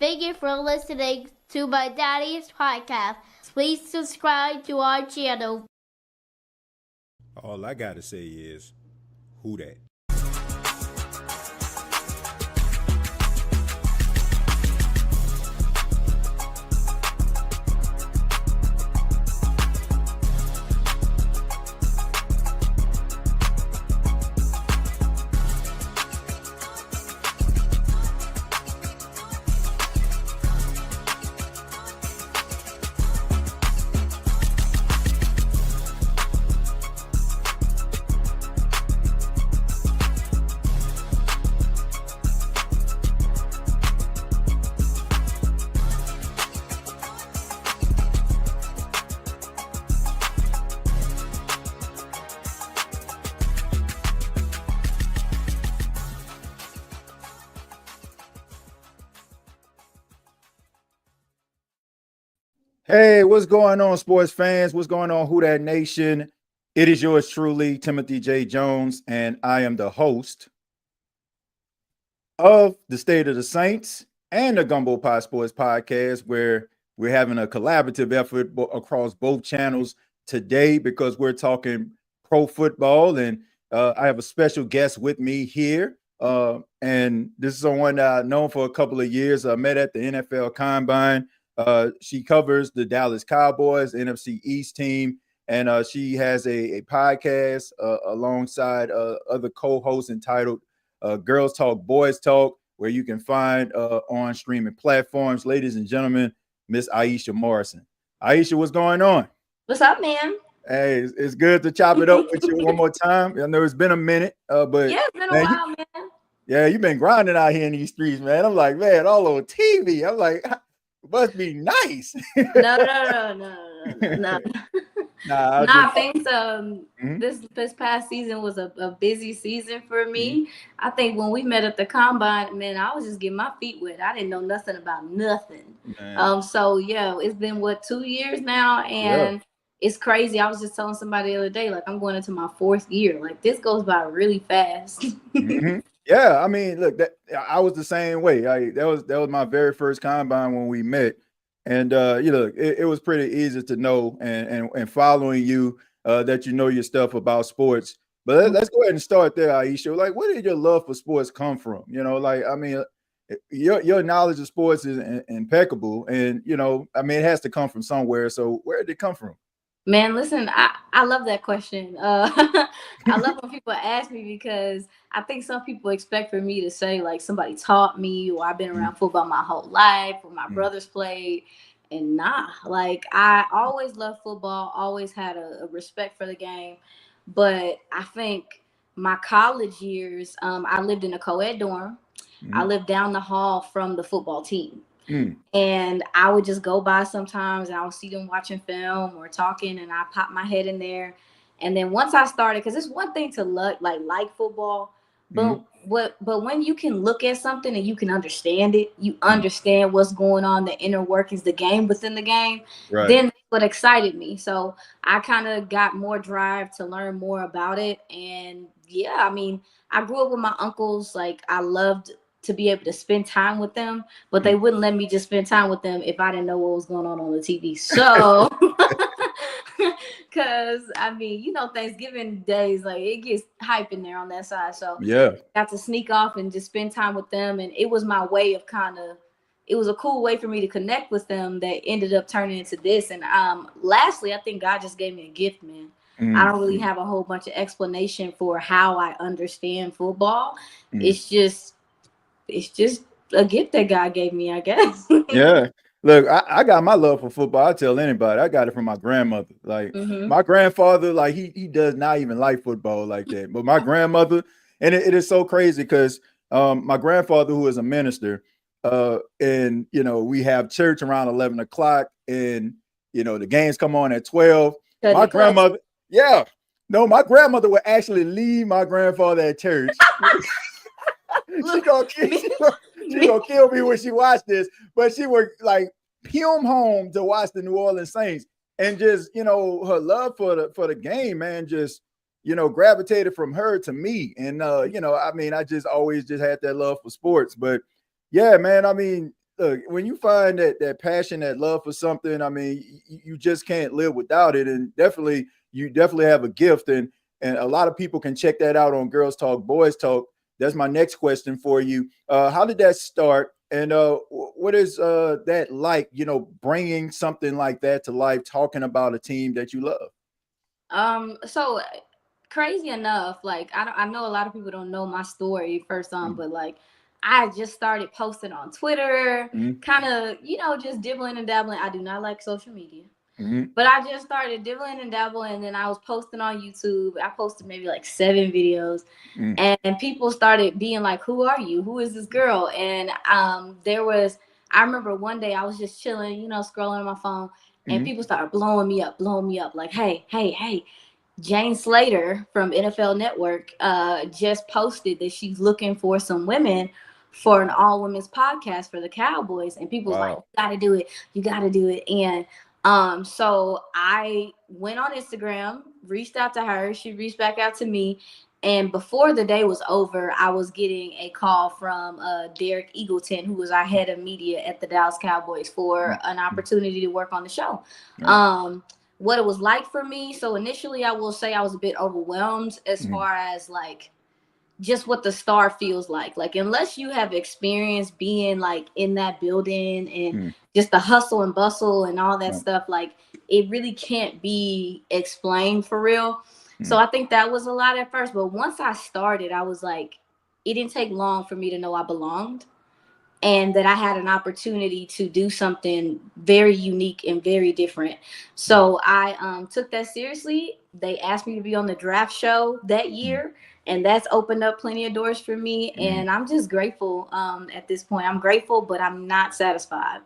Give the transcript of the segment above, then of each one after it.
Thank you for listening to my daddy's podcast. Please subscribe to our channel. All I gotta say is, who that? Hey, what's going on, sports fans? What's going on, Who That Nation? It is yours truly, Timothy J. Jones, and I am the host of the State of the Saints and the Gumbo Pie Sports Podcast, where we're having a collaborative effort across both channels today because we're talking pro football. And I have a special guest with me here. And this is someone that I've known for a couple of years. I met at the NFL Combine. She covers the Dallas Cowboys, NFC East team, and she has a podcast alongside other co-hosts entitled Girls Talk, Boys Talk, where you can find on streaming platforms. Ladies and gentlemen, Miss Iisha Morrison. Iisha, what's going on? What's up, man? Hey, it's good to chop it up with you one more time. I know it's been a minute, but yeah, it's been a while, man. Yeah, you've been grinding out here in these streets, man. I'm like, man, all on TV. I'm like, must be nice. No. I think this past season was a busy season for me. I think when we met at the Combine, man, I was just getting my feet wet. I didn't know nothing about nothing. So yeah, it's been 2 years now, and it's crazy. I was just telling somebody the other day, like, I'm going into my 4th year. Like, this goes by really fast. Yeah, I mean, look, I was the same way. That was my very first Combine when we met, and it was pretty easy to know and following you that you know your stuff about sports. But let's go ahead and start there, Iisha. Like, where did your love for sports come from? Your knowledge of sports is impeccable, and it has to come from somewhere. So where did it come from? Man, listen, I love that question. I love when people ask me, because I think some people expect for me to say, like, somebody taught me, or I've been around football my whole life, or my brothers played. And like, I always loved football, always had a respect for the game. But I think my college years, I lived in a co-ed dorm. I lived down the hall from the football team. And I would just go by sometimes, and I would see them watching film or talking, and I pop my head in there. And then once I started, because it's one thing to like football, but when you can look at something and you can understand it, you understand what's going on, the inner workings, the game within the game, then that's what excited me. So I kind of got more drive to learn more about it. And yeah, I mean, I grew up with my uncles. Like, I loved to be able to spend time with them, but they wouldn't let me just spend time with them if I didn't know what was going on the TV. So, because I mean, Thanksgiving days, like, it gets hype in there on that side. So yeah, got to sneak off and just spend time with them, and it was my way of it was a cool way for me to connect with them that ended up turning into this. And lastly, I think God just gave me a gift, man. I don't really have a whole bunch of explanation for how I understand football. It's just a gift that God gave me, I guess. Yeah. Look, I got my love for football. I tell anybody, I got it from my grandmother. Like, my grandfather, like, he does not even like football like that. But my grandmother, and it is so crazy because my grandfather, who is a minister, and we have church around 11 o'clock, and the games come on at 12. My grandmother, my grandmother would actually leave my grandfather at church. She gonna kill me when she watched this, but she would like him home to watch the New Orleans Saints, and just her love for the game, man, just gravitated from her to me. And I just always just had that love for sports. But yeah, man, I mean, look, when you find that passion, that love for something, I mean, you just can't live without it. And you definitely have a gift. And a lot of people can check that out on Girls Talk, Boys Talk. That's my next question for you. How did that start? And what is that like, bringing something like that to life, talking about a team that you love? So crazy enough, like I know a lot of people don't know my story first on, but like I just started posting on Twitter, kind of, just dibbling and dabbling. I do not like social media. But I just started dibbling and dabbling, and then I was posting on YouTube. I posted maybe like 7 videos, and people started being like, "Who are you? Who is this girl?" And I remember one day I was just chilling, scrolling on my phone, and people started blowing me up, like, "Hey, Jane Slater from NFL Network just posted that she's looking for some women for an all-women's podcast for the Cowboys," and people was like, "You gotta do it," and so I went on Instagram, reached out to her. She reached back out to me. And before the day was over, I was getting a call from Derek Eagleton, who was our head of media at the Dallas Cowboys, for an opportunity to work on the show. What it was like for me. So initially, I will say I was a bit overwhelmed as far as like just what the star feels like. Like, unless you have experience being like in that building and just the hustle and bustle and all that stuff, like it really can't be explained for real. So I think that was a lot at first. But once I started, I was like, it didn't take long for me to know I belonged and that I had an opportunity to do something very unique and very different. So I took that seriously. They asked me to be on the draft show that year, and that's opened up plenty of doors for me. And I'm just grateful at this point. I'm grateful, but I'm not satisfied.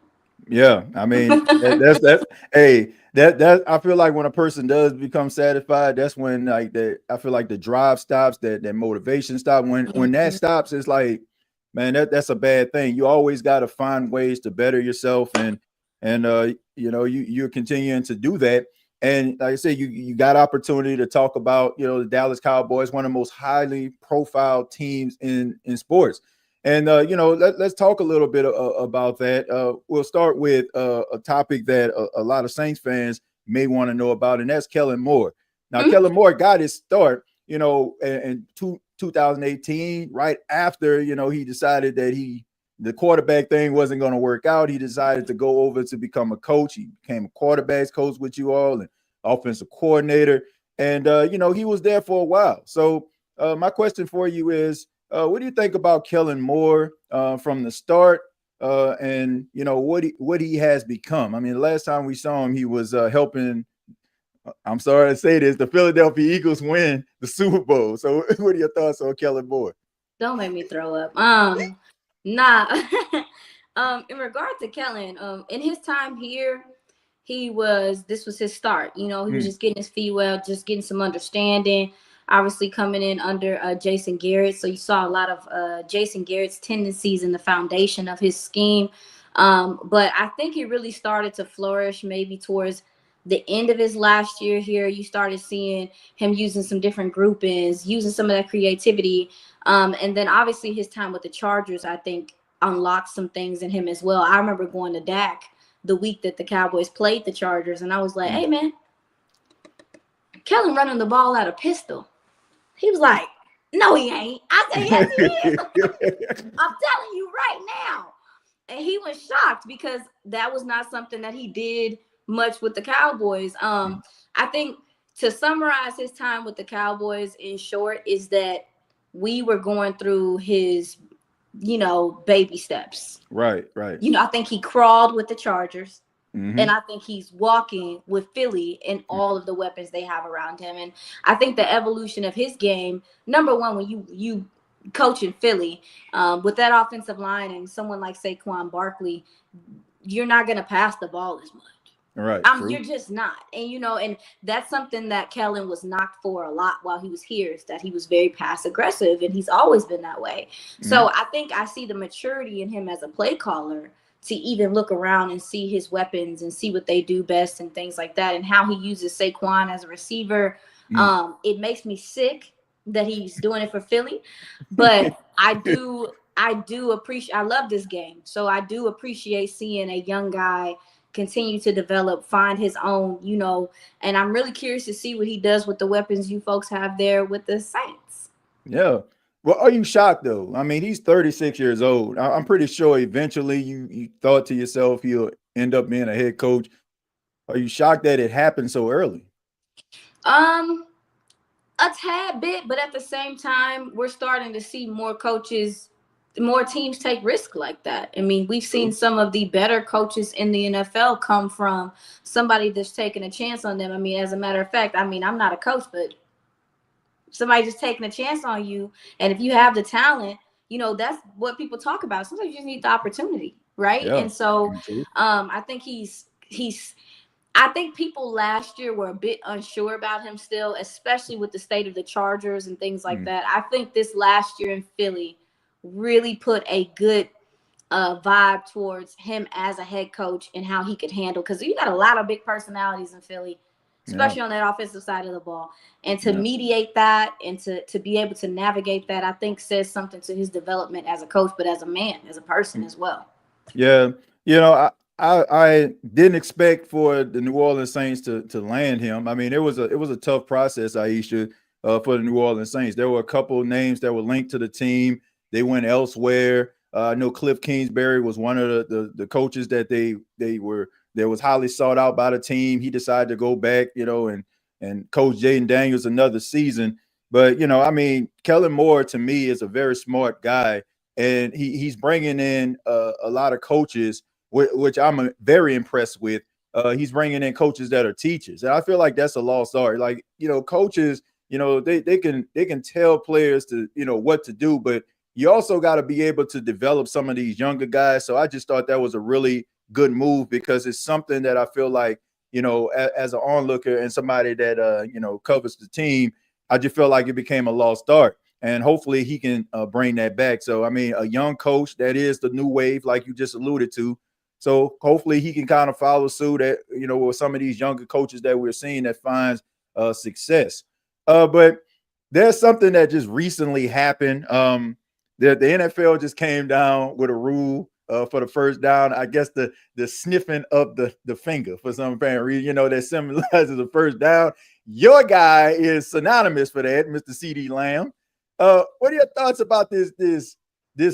Yeah, I mean, that I feel like when a person does become satisfied, that's when like I feel like the drive stops, that motivation stops. When that stops, it's like, man, that's a bad thing. You always got to find ways to better yourself, and you're continuing to do that. And like I said, you got opportunity to talk about the Dallas Cowboys, one of the most highly profiled teams in sports. And let's talk a little bit about that. We'll start with a topic that a lot of Saints fans may want to know about, and that's Kellen Moore. Now, Kellen Moore got his start, in 2018, right after he decided that the quarterback thing wasn't going to work out. He decided to go over to become a coach. He became a quarterbacks coach with you all and offensive coordinator, and he was there for a while. So my question for you is, what do you think about Kellen Moore from the start, and what he has become? I mean, the last time we saw him, he was helping. I'm sorry to say this, the Philadelphia Eagles win the Super Bowl. So, what are your thoughts on Kellen Moore? Don't make me throw up. In regard to Kellen, in his time here, this was his start. He was just getting his feet well, just getting some understanding. Obviously coming in under Jason Garrett. So you saw a lot of Jason Garrett's tendencies in the foundation of his scheme. But I think he really started to flourish maybe towards the end of his last year here. You started seeing him using some different groupings, using some of that creativity. And then obviously his time with the Chargers, I think, unlocked some things in him as well. I remember going to Dak the week that the Cowboys played the Chargers, and I was like, hey, man, Kellen running the ball out of pistol. He was like, no, he ain't. I said, yes, he is. I'm telling you right now. And he was shocked because that was not something that he did much with the Cowboys. I think to summarize his time with the Cowboys in short is that we were going through his, baby steps. Right. I think he crawled with the Chargers. And I think he's walking with Philly and all of the weapons they have around him. And I think the evolution of his game, number one, when you coach in Philly with that offensive line and someone like Saquon Barkley, you're not going to pass the ball as much. Right. You're just not. And, and that's something that Kellen was knocked for a lot while he was here, is that he was very pass aggressive, and he's always been that way. So I think I see the maturity in him as a play caller to even look around and see his weapons and see what they do best and things like that, and how he uses Saquon as a receiver. It makes me sick that he's doing it for Philly, but I do I love this game. So I do appreciate seeing a young guy continue to develop, find his own, and I'm really curious to see what he does with the weapons you folks have there with the Saints. Yeah. Well, are you shocked though? I mean, he's 36 years old. I'm pretty sure eventually you thought to yourself he'll end up being a head coach. Are you shocked that it happened so early? A tad bit, but at the same time, we're starting to see more teams take risk like that. I mean, we've seen some of the better coaches in the NFL come from somebody that's taking a chance on them. I mean, as a matter of fact, I'm not a coach, but somebody just taking a chance on you. And if you have the talent, that's what people talk about. Sometimes you just need the opportunity, right? Yeah. And so I think I think people last year were a bit unsure about him still, especially with the state of the Chargers and things like that. I think this last year in Philly really put a good vibe towards him as a head coach and how he could handle, because you got a lot of big personalities in Philly, especially on that offensive side of the ball. And to mediate that and to be able to navigate that, I think says something to his development as a coach, but as a man, as a person as well. Yeah. I didn't expect for the New Orleans Saints to land him. I mean, it was a tough process, Iisha, for the New Orleans Saints. There were a couple of names that were linked to the team. They went elsewhere. I know Cliff Kingsbury was one of the coaches that that was highly sought out by the team. He decided to go back, and coach Jaden Daniels another season. But, I mean, Kellen Moore to me is a very smart guy, and he's bringing in a lot of coaches, which I'm very impressed with. He's bringing in coaches that are teachers. And I feel like that's a lost art. Like, coaches, they can tell players to, what to do, but you also got to be able to develop some of these younger guys. So I just thought that was a really good move, because it's something that I feel like, as an onlooker and somebody that, covers the team, I just feel like it became a lost art. And hopefully he can bring that back. So, I mean, a young coach, that is the new wave, like you just alluded to. So hopefully he can kind of follow suit at, with some of these younger coaches that we're seeing that finds success. But there's something that just recently happened. The NFL just came down with a rule for the first down. I guess the sniffing of the finger for some apparent reason, that symbolizes the first down. Your guy is synonymous for that, Mr. CeeDee Lamb. What are your thoughts about this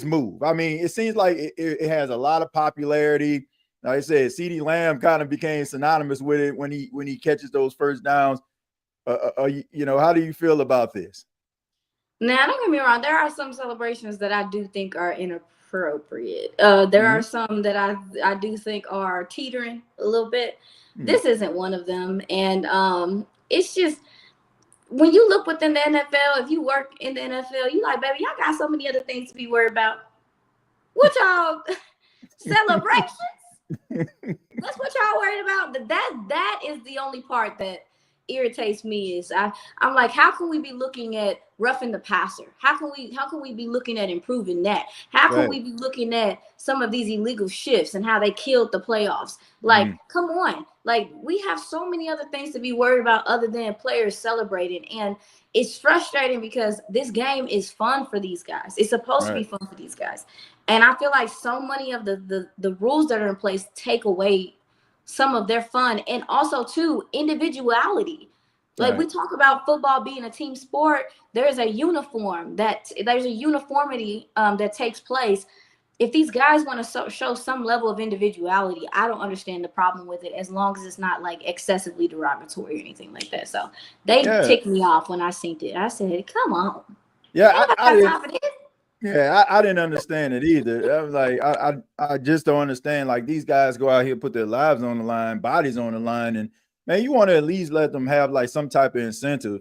move? I mean, it seems like it has a lot of popularity. Like I said, CeeDee Lamb kind of became synonymous with it when he catches those first downs. How do you feel about this? Now, don't get me wrong. There are some celebrations that I do think are inappropriate. There are some that I do think are teetering a little bit. This isn't one of them. And it's just, when you look within the NFL, if you work in the NFL, you like, baby, y'all got so many other things to be worried about. What y'all celebrations? That's what y'all worried about. That is the only part that irritates me. Is I'm like, how can we be looking at roughing the passer? How can we be looking at improving that? How can we be looking at some of these illegal shifts and how they killed the playoffs? Like, come on. Like, we have so many other things to be worried about other than players celebrating. And it's frustrating because this game is fun for these guys. It's supposed to be fun for these guys. And I feel like so many of the rules that are in place take away some of their fun, and also too individuality. Like we talk about football being a team sport, there's a uniformity that takes place. If these guys want to show some level of individuality, I don't understand the problem with it, as long as it's not like excessively derogatory or anything like that. So they ticked me off when I seen it. I said, "Come on, I didn't understand it either. I was like, I just don't understand. Like, these guys go out here, put their lives on the line, bodies on the line, and man, you want to at least let them have like some type of incentive.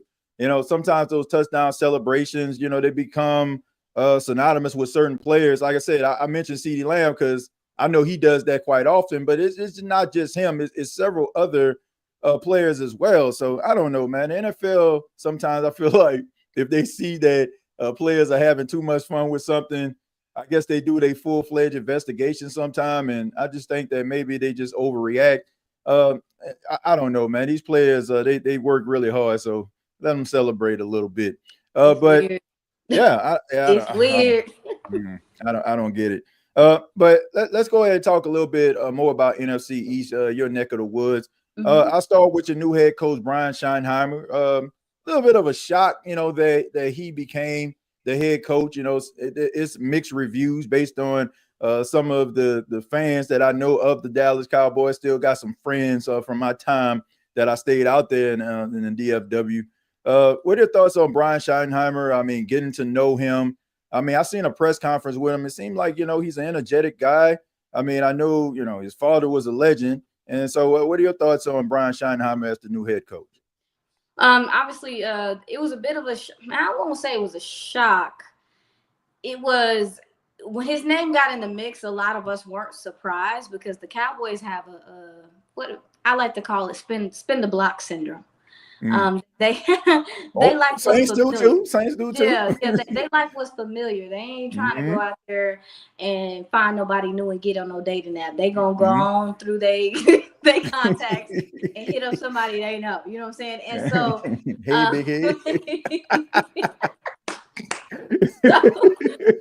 Sometimes those touchdown celebrations, they become synonymous with certain players. Like I said, I mentioned CeeDee Lamb because I know he does that quite often, but it's not just him. It's several other players as well. So I don't know, man. The NFL, sometimes I feel like if they see that players are having too much fun with something, I guess they do a full-fledged investigation sometime. And I just think that maybe they just overreact. I don't know, man. These players, they work really hard, so let them celebrate a little bit. But weird. It's weird. I don't get it. But let's go ahead and talk a little bit more about NFC East, your neck of the woods. I'll start with your new head coach, Brian Schottenheimer. A little bit of a shock, that he became the head coach. It's mixed reviews based on some of the fans that I know of the Dallas Cowboys. Still got some friends from my time that I stayed out there in the DFW. What are your thoughts on Brian Schottenheimer? I mean, getting to know him. I mean, I seen a press conference with him. It seemed like, he's an energetic guy. I mean, I know, his father was a legend. And so what are your thoughts on Brian Schottenheimer as the new head coach? Obviously, it was a bit of I won't say it was a shock. It was when his name got in the mix, a lot of us weren't surprised because the Cowboys have what I like to call it spin the block syndrome. They like Saints do too. Saints do too. Yeah, they like what's familiar. They ain't trying to go out there and find nobody new and get on no dating app. They gonna go on through they contacts and hit up somebody they know. You know what I'm saying? And so, hey, big head.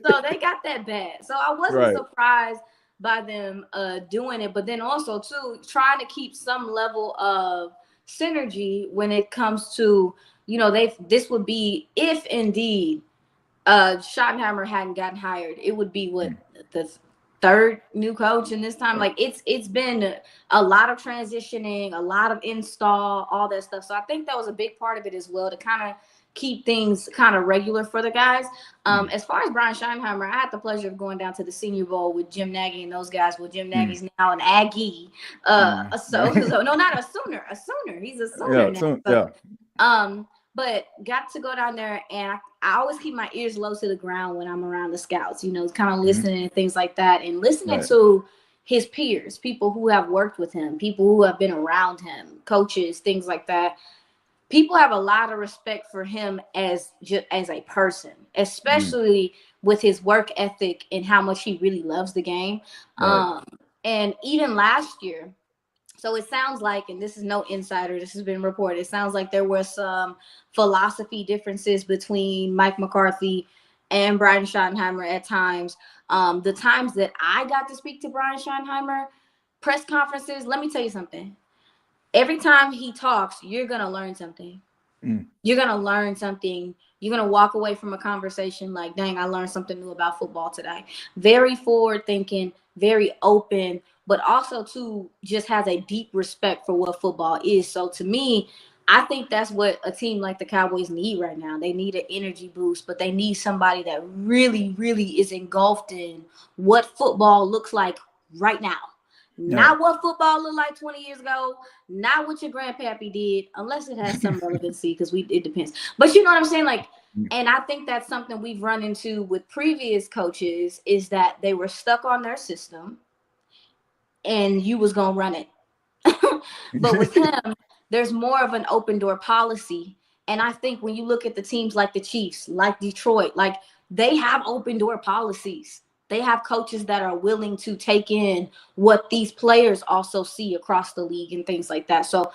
so they got that bad. So I wasn't surprised by them doing it, but then also too trying to keep some level of synergy when it comes to, this would be if indeed Schottenheimer hadn't gotten hired, it would be the third new coach in this time. Like it's been a lot of transitioning, a lot of install, all that stuff. So I think that was a big part of it as well to kind of keep things kind of regular for the guys. As far as Brian Schottenheimer, I had the pleasure of going down to the Senior Bowl with Jim Nagy and those guys. Well, Jim Nagy's now an Aggie. So no, not a Sooner. A Sooner. He's a Sooner now. But got to go down there, and I always keep my ears low to the ground when I'm around the scouts, kind of listening and things like that, and listening to his peers, people who have worked with him, people who have been around him, coaches, things like that. People have a lot of respect for him as a person, especially with his work ethic and how much he really loves the game. And even last year, so it sounds like, and this is no insider, this has been reported, it sounds like there were some philosophy differences between Mike McCarthy and Brian Schottenheimer at times. The times that I got to speak to Brian Schottenheimer, press conferences, let me tell you something. Every time he talks, you're going to learn something. You're going to learn something. You're going to walk away from a conversation like, dang, I learned something new about football today. Very forward thinking, very open, but also too just has a deep respect for what football is. So to me, I think that's what a team like the Cowboys need right now. They need an energy boost, but they need somebody that really, really is engulfed in what football looks like right now. Not what football looked like 20 years ago, not what your grandpappy did, unless it has some relevancy, because it depends. But you know what I'm saying? Like, and I think that's something we've run into with previous coaches is that they were stuck on their system and you was going to run it. But with him, there's more of an open door policy. And I think when you look at the teams like the Chiefs, like Detroit, like they have open door policies. They have coaches that are willing to take in what these players also see across the league and things like that. So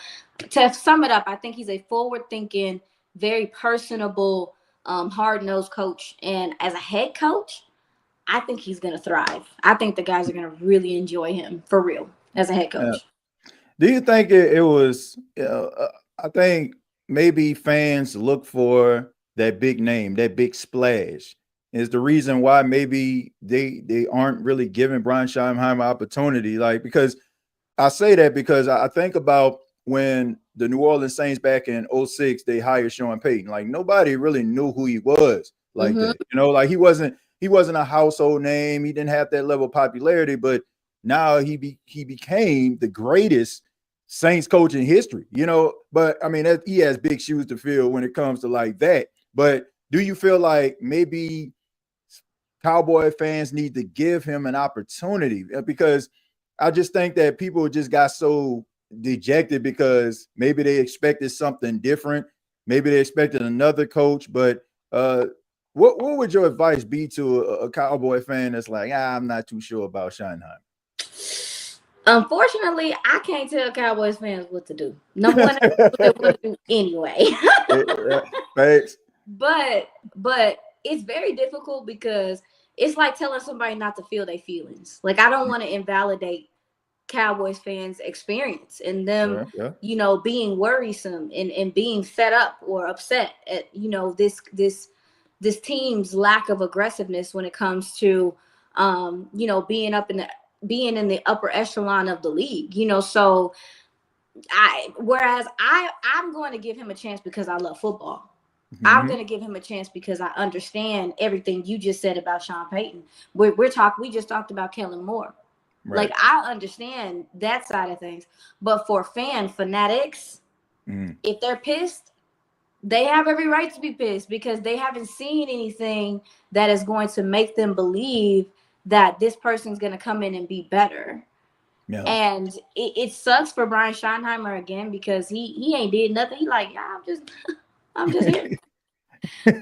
to sum it up, I think he's a forward-thinking, very personable, hard-nosed coach. And as a head coach, I think he's going to thrive. I think the guys are going to really enjoy him for real as a head coach. Do you think it was I think maybe fans look for that big name, that big splash. Is the reason why maybe they aren't really giving Brian Schottenheimer opportunity. Like, because I say that because I think about when the New Orleans Saints back in 2006, they hired Sean Payton. Like, nobody really knew who he was like that. Like he wasn't a household name. He didn't have that level of popularity, but now he became the greatest Saints coach in history, but I mean, he has big shoes to fill when it comes to like that. But do you feel like maybe Cowboy fans need to give him an opportunity? Because I just think that people just got so dejected because maybe they expected something different. Maybe they expected another coach. But what would your advice be to a Cowboy fan that's like, I'm not too sure about Schottenheimer? Unfortunately, I can't tell Cowboys fans what to do. Number one, what they want to do anyway. Thanks. But it's very difficult because it's like telling somebody not to feel their feelings. Like, I don't want to invalidate Cowboys fans' experience and them, being worrisome and being fed up or upset at, this team's lack of aggressiveness when it comes to, being in the upper echelon of the league, so I'm going to give him a chance because I love football. Mm-hmm. I'm going to give him a chance because I understand everything you just said about Sean Payton. We just talked about Kellen Moore. Right. Like, I understand that side of things, but for fanatics, if they're pissed, they have every right to be pissed because they haven't seen anything that is going to make them believe that this person's going to come in and be better. No. And it sucks for Brian Schottenheimer again because he ain't did nothing. He like, yeah, I'm just here.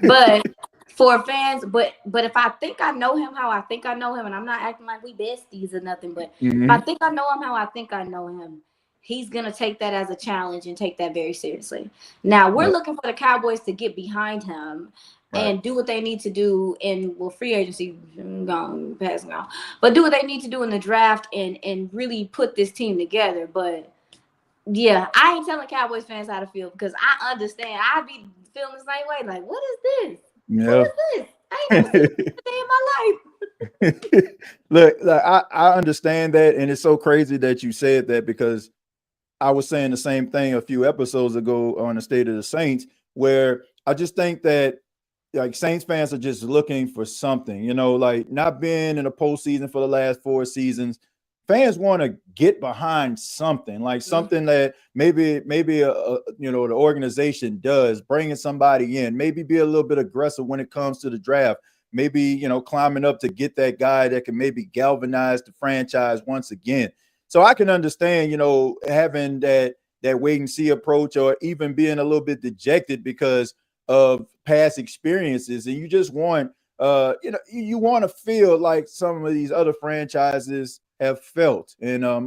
But for fans, but if I think I know him how I think I know him, and I'm not acting like we besties or nothing, but if I think I know him how I think I know him, he's going to take that as a challenge and take that very seriously. Now, we're looking for the Cowboys to get behind him and do what they need to do in, free agency, passing on, but do what they need to do in the draft and really put this team together. But, yeah, I ain't telling Cowboys fans how to feel because I understand. I be feeling the same way. Like, what is this? Yeah. What is this? I ain't never seen this day in my life. Look, I understand that, and it's so crazy that you said that because I was saying the same thing a few episodes ago on the State of the Saints, where I just think that like Saints fans are just looking for something, like not being in the postseason for the last 4 seasons. Fans want to get behind something, like something that maybe the organization does, bringing somebody in, maybe be a little bit aggressive when it comes to the draft, maybe, climbing up to get that guy that can maybe galvanize the franchise once again. So I can understand, having that wait and see approach or even being a little bit dejected because of past experiences. And you just want, you want to feel like some of these other franchises have felt. And I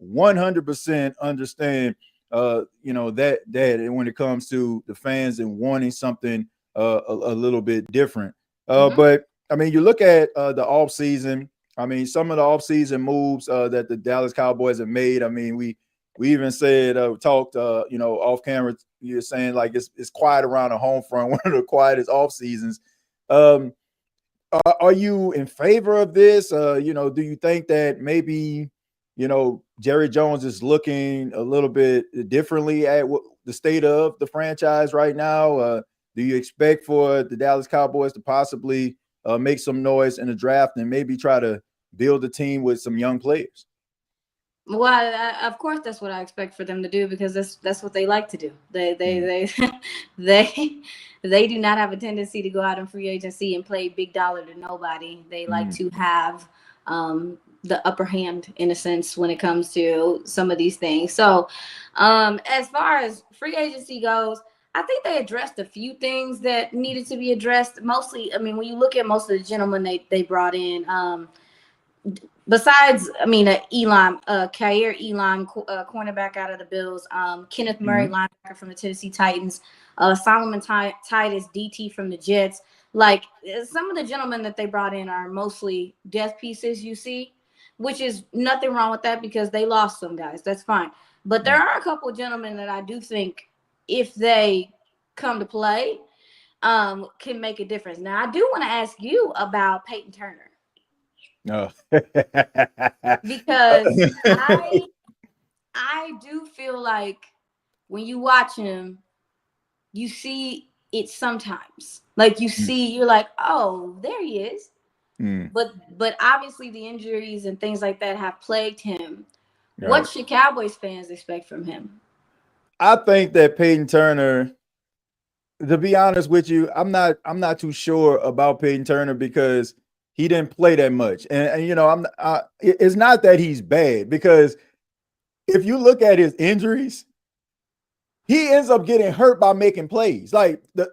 100% understand, that when it comes to the fans and wanting something a little bit different. But I mean, you look at the offseason. I mean, some of the offseason moves that the Dallas Cowboys have made. I mean, we even said, talked, off camera, you're saying like it's quiet around the home front, one of the quietest off seasons. Are you in favor of this? Do you think that maybe, Jerry Jones is looking a little bit differently at the state of the franchise right now? Do you expect for the Dallas Cowboys to possibly make some noise in the draft and maybe try to build a team with some young players? Well, of course, that's what I expect for them to do because that's what they like to do. They do not have a tendency to go out in free agency and play big dollar to nobody. They like to have the upper hand in a sense when it comes to some of these things. So, as far as free agency goes, I think they addressed a few things that needed to be addressed. Mostly, I mean, when you look at most of the gentlemen they brought in. Besides, I mean, Khair Elam, cornerback out of the Bills, Kenneth Murray, linebacker from the Tennessee Titans, Solomon Titus, DT from the Jets. Like, some of the gentlemen that they brought in are mostly death pieces, you see, which is nothing wrong with that because they lost some guys. That's fine. But there are a couple of gentlemen that I do think, if they come to play, can make a difference. Now, I do want to ask you about Peyton Turner. No. Because I do feel like when you watch him, you see it sometimes. Like you're like, oh, there he is. But obviously the injuries and things like that have plagued him. Right. What should Cowboys fans expect from him? I think that Peyton Turner, to be honest with you, I'm not too sure about Peyton Turner because he didn't play that much. And it's not that he's bad because if you look at his injuries, he ends up getting hurt by making plays. Like the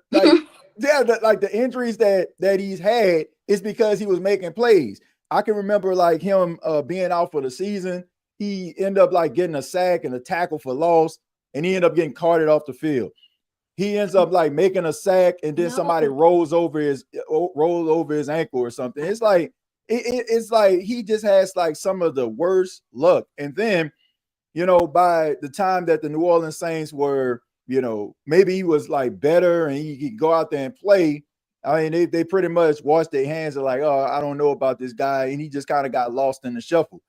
injuries that he's had is because he was making plays. I can remember like him being out for the season. He ended up like getting a sack and a tackle for loss, and he ended up getting carted off the field. he ends up like making a sack, and then somebody rolls over his ankle or something. It's like it's like he just has like some of the worst luck. And then, by the time that the New Orleans Saints were, maybe he was like better and he could go out there and play. I mean, they pretty much washed their hands and like, oh, I don't know about this guy, and he just kind of got lost in the shuffle.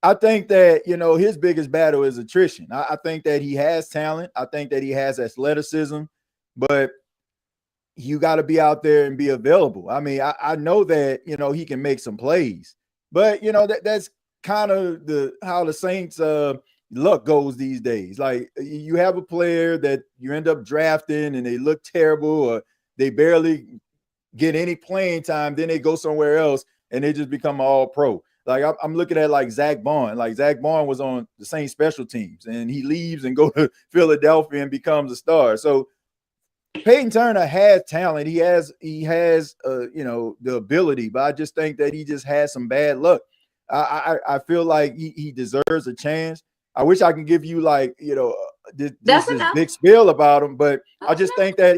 I think that, his biggest battle is attrition. I think that he has talent. I think that he has athleticism, but you got to be out there and be available. I mean, I know that, he can make some plays, but, that's kind of how the Saints luck goes these days. Like, you have a player that you end up drafting and they look terrible, or they barely get any playing time, then they go somewhere else and they just become all pro. Like, I'm looking at like Zach Bond. Like, Zach Bond was on the same special teams, and he leaves and go to Philadelphia and becomes a star. So Peyton Turner has talent. He has the ability, but I just think that he just has some bad luck. I feel like he deserves a chance. I wish I can give you like, this big spiel about him, but I just think that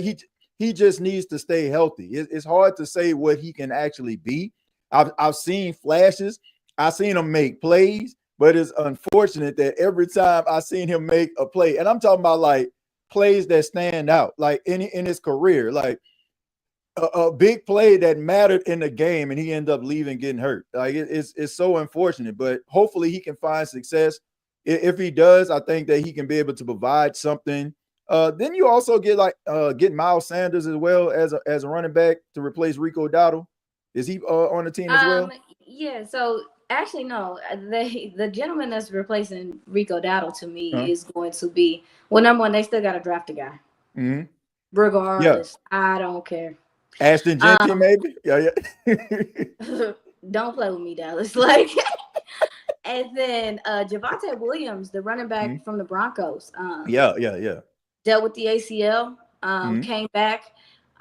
he just needs to stay healthy. It's hard to say what he can actually be. I've seen flashes. I've seen him make plays, but it's unfortunate that every time I've seen him make a play, and I'm talking about like plays that stand out, like in his career, like a big play that mattered in the game, and he ended up leaving, getting hurt. Like, it's so unfortunate, but hopefully he can find success. If he does, I think that he can be able to provide something. Then you also get Miles Sanders as well as a running back to replace Rico Dowdle. Is he on the team as well? Yeah. So actually, no. The gentleman that's replacing Rico Dowdle to me is going to be, well, number one, they still got to draft a guy. Mm-hmm. Regardless, I don't care. Ashton Jenkins, maybe. Yeah. Don't play with me, Dallas. Like, and then Javonte Williams, the running back from the Broncos. Dealt with the ACL. Came back.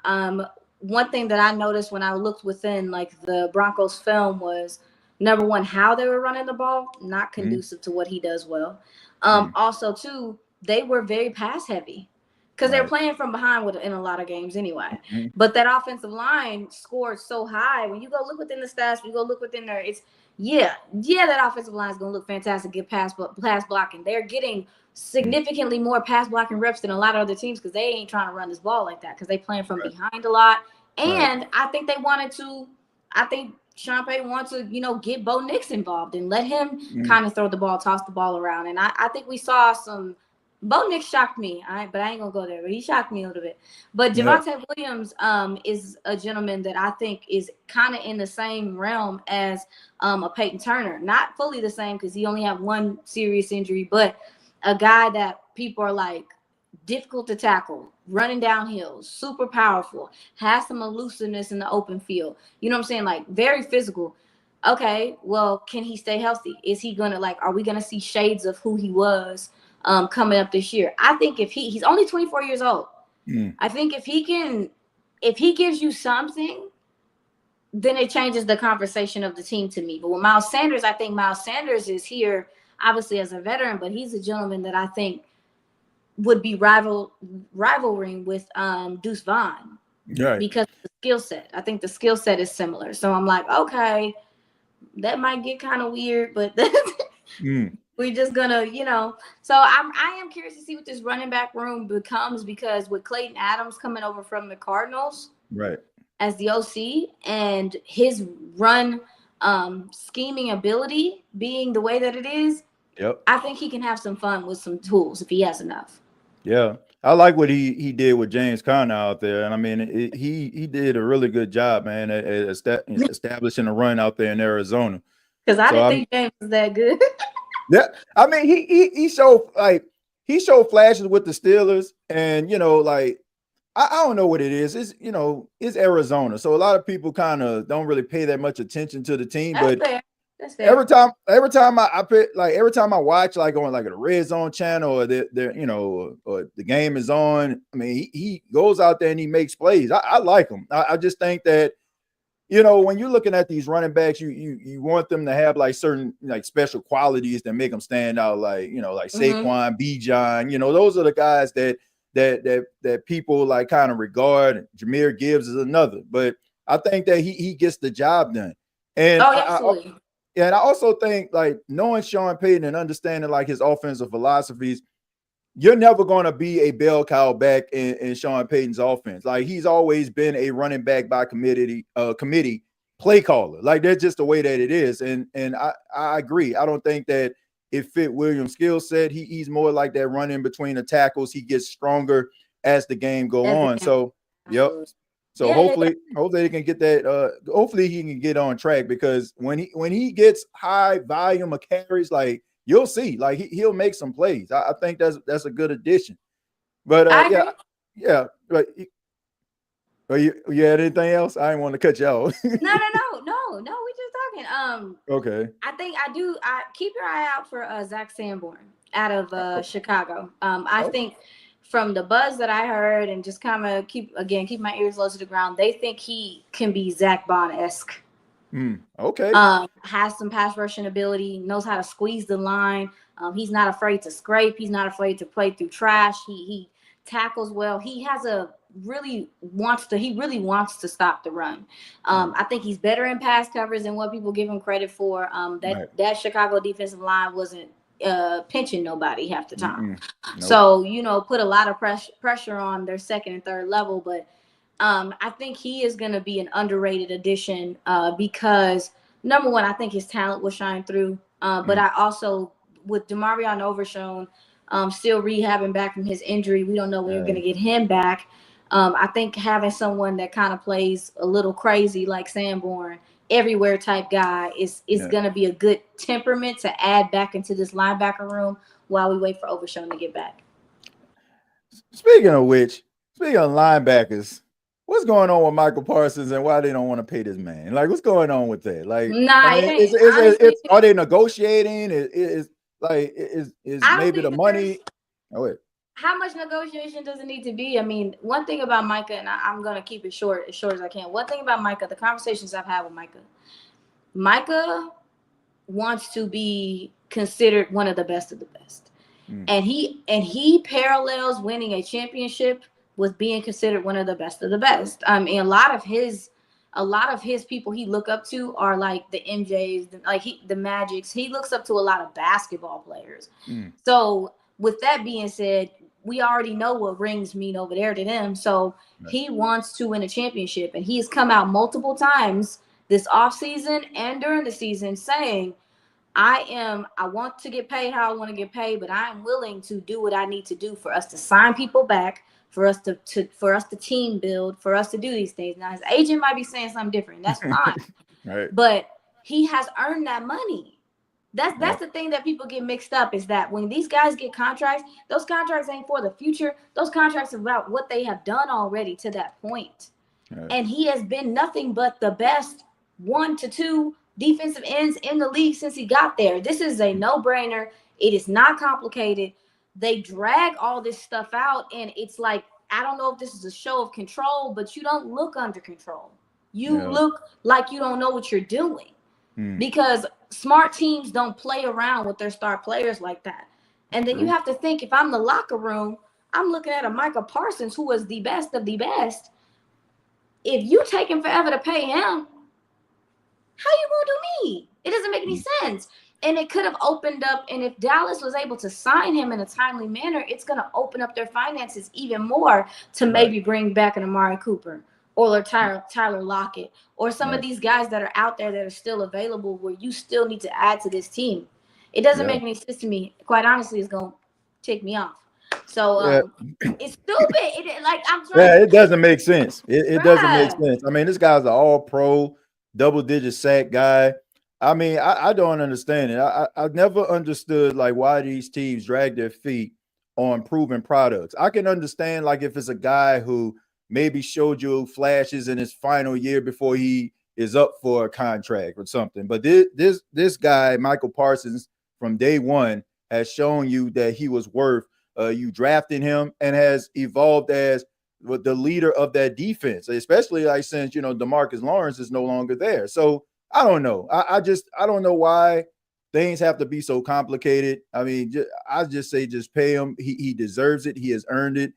One thing that I noticed when I looked within like the Broncos film was, number one, how they were running the ball, not conducive to what he does well. Also, too, they were very pass heavy because they're playing from behind in a lot of games anyway. But that offensive line scored so high. When you go look within the stats, you go look within there, it's that offensive line is going to look fantastic, get pass blocking. They're getting significantly more pass blocking reps than a lot of other teams because they ain't trying to run this ball like that because they playing from behind a lot. And I think Sean Payton wants to, get Bo Nix involved and let him kind of throw the ball, toss the ball around. And I think we saw some. Bo Nix shocked me, but I ain't gonna go there. But he shocked me a little bit. But Javonte Williams is a gentleman that I think is kind of in the same realm as a Peyton Turner. Not fully the same because he only had one serious injury, but a guy that people are like difficult to tackle, running down hills, super powerful, has some elusiveness in the open field. You know what I'm saying? Like, very physical. Okay, well, can he stay healthy? Is he gonna are we gonna see shades of who he was coming up this year? I think if he's only 24 years old. I think if he gives you something, then it changes the conversation of the team to me. But with Miles Sanders, I think Miles Sanders is here obviously as a veteran, but he's a gentleman that I think would be rivaling with Deuce Vaughn because of the skill set. I think the skill set is similar. So I'm like, okay, that might get kind of weird, but we're just gonna, So I am curious to see what this running back room becomes because with Clayton Adams coming over from the Cardinals, as the OC, and his run scheming ability being the way that it is, I think he can have some fun with some tools if he has enough. Yeah, I like what he did with James Conner out there, and I mean he did a really good job, man, at establishing a run out there in Arizona. Because I didn't think James was that good. Yeah, I mean he showed flashes with the Steelers, and I don't know what it is. It's Arizona, so a lot of people kind of don't really pay that much attention to the team. That's but fair. That's fair. every time every time I watch like on like a Red Zone channel or or the game is on, I mean he goes out there and he makes plays. I like him. I just think that when you're looking at these running backs, you want them to have like certain like special qualities that make them stand out, like like Saquon, Bijan. Those are the guys that that people like kind of regard. Jahmyr Gibbs is another, but I think that he gets the job done. And absolutely. And I also think like knowing Sean Payton and understanding like his offensive philosophies, you're never going to be a bell cow back in Sean Payton's offense. Like he's always been a running back by committee play caller. Like that's just the way that it is. And I agree. I don't think that it fit Williams' skill set. He's more like that running between the tackles. He gets stronger as the game go on. So, yep. So hopefully they can get that. Hopefully he can get on track, because when he gets high volume of carries, like you'll see, like he'll make some plays. I think that's a good addition. But yeah. But you had anything else? I didn't want to cut you off. No. We just talking. Okay. I keep your eye out for Zach Sanborn out of Chicago. I think from the buzz that I heard, and just kind of keep my ears low to the ground, they think he can be Zach Bond-esque. Okay. Has some pass rushing ability, knows how to squeeze the line. He's not afraid to scrape. He's not afraid to play through trash. He tackles well. He really wants to stop the run. I think he's better in pass coverage than what people give him credit for. That Chicago defensive line wasn't pinching nobody half the time. Nope. So, put a lot of pressure on their second and third level. But I think he is going to be an underrated addition because, number one, I think his talent will shine through. But I also, with Demarion Overshown still rehabbing back from his injury, we don't know when we're going to get him back. I think having someone that kind of plays a little crazy like Sanborn, everywhere type guy is going to be a good temperament to add back into this linebacker room while we wait for Overshown to get back. Speaking of linebackers, what's going on with Micah Parsons and why they don't want to pay this man? Like, what's going on with that? Like, are they negotiating? Is maybe the money? How much negotiation does it need to be? I mean, one thing about Micah, and I'm going to keep it short as I can. One thing about Micah, the conversations I've had with Micah wants to be considered one of the best of the best. And he parallels winning a championship with being considered one of the best of the best. And a lot of his people he look up to are like the MJs, the Magics. He looks up to a lot of basketball players. So with that being said, we already know what rings mean over there to them. So he wants to win a championship, and he's come out multiple times this offseason and during the season saying, I want to get paid how I want to get paid, but I am willing to do what I need to do for us to sign people back, for us to team build, for us to do these things. Now his agent might be saying something different. That's fine. Right. But he has earned that money. That's the thing that people get mixed up, is that when these guys get contracts, those contracts ain't for the future. Those contracts are about what they have done already to that point. Right. And he has been nothing but the best 1 to 2 defensive ends in the league since he got there. This is a no-brainer. It is not complicated. They drag all this stuff out, and it's like, I don't know if this is a show of control, but you don't look under control. You look like you don't know what you're doing. Because smart teams don't play around with their star players like that. And then you have to think, if I'm the locker room, I'm looking at a Micah Parsons who was the best of the best. If you take him forever to pay him, how you gonna do me? It doesn't make any sense. And it could have opened up, and if Dallas was able to sign him in a timely manner, it's going to open up their finances even more to maybe bring back an Amari Cooper or Tyler Lockett or some of these guys that are out there that are still available, where you still need to add to this team. It doesn't make any sense to me. Quite honestly, it's going to tick me off. So it's stupid. It doesn't make sense. It doesn't make sense. I mean, this guy's an all-pro, double-digit sack guy. I mean, I don't understand it. I've never understood like why these teams drag their feet on proven products. I can understand like if it's a guy who maybe showed you flashes in his final year before he is up for a contract or something. But this guy, Michael Parsons, from day one has shown you that he was worth you drafting him, and has evolved as the leader of that defense, especially like since DeMarcus Lawrence is no longer there. So I don't know. I don't know why things have to be so complicated. I mean, I just say just pay him. He deserves it. He has earned it.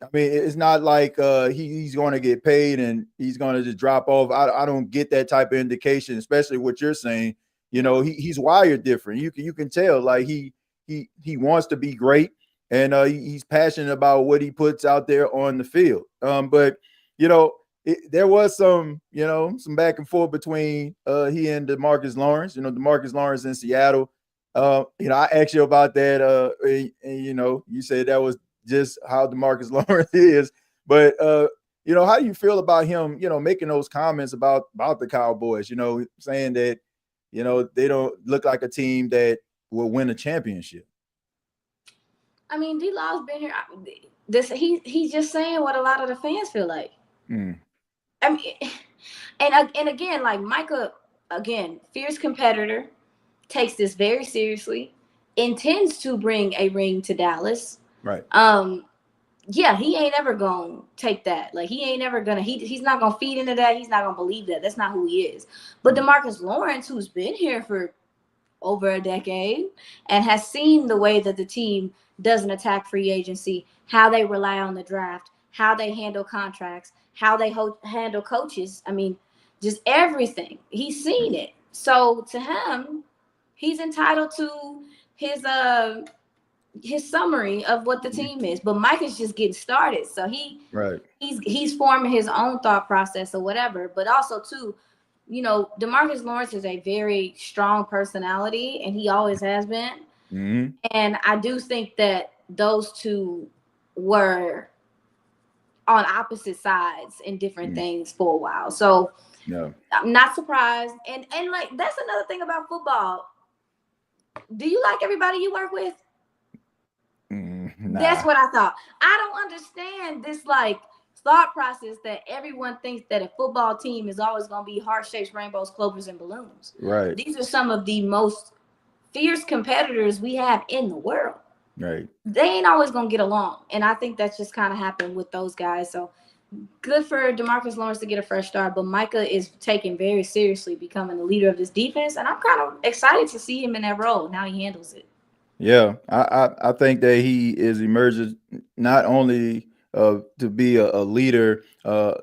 I mean, it's not like he's going to get paid and he's going to just drop off. I don't get that type of indication, especially what you're saying. You know, he's wired different. You can tell like he wants to be great, and he's passionate about what he puts out there on the field. But you know, there was some back and forth between he and DeMarcus Lawrence. You know, DeMarcus Lawrence in Seattle. I asked you about that. And you said that was just how DeMarcus Lawrence is. But how do you feel about him, making those comments about the Cowboys, saying that, they don't look like a team that will win a championship? I mean, D-Law's been here. He's just saying what a lot of the fans feel like. I mean, and again, like Micah, fierce competitor, takes this very seriously, intends to bring a ring to Dallas. Right. Yeah, he ain't ever gonna take that. Like he ain't ever gonna. He's not gonna feed into that. He's not gonna believe that. That's not who he is. But DeMarcus Lawrence, who's been here for over a decade and has seen the way that the team doesn't attack free agency, how they rely on the draft, how they handle contracts, how they handle coaches. I mean, just everything. He's seen it. So to him, he's entitled to his summary of what the team is. But Mike is just getting started. So he's forming his own thought process or whatever. But also too, DeMarcus Lawrence is a very strong personality, and he always has been. Mm-hmm. And I do think that those two were on opposite sides in different things for a while. So I'm not surprised. And like that's another thing about football. Do you like everybody you work with? Nah. That's what I thought. I don't understand this like thought process that everyone thinks that a football team is always going to be heart shapes, rainbows, clovers, and balloons. Right. These are some of the most fierce competitors we have in the world. Right. They ain't always going to get along. And I think that's just kind of happened with those guys. So good for DeMarcus Lawrence to get a fresh start. But Micah is taken very seriously, becoming the leader of this defense. And I'm kind of excited to see him in that role and how he handles it. Yeah, I think that he is emerging not only to be a leader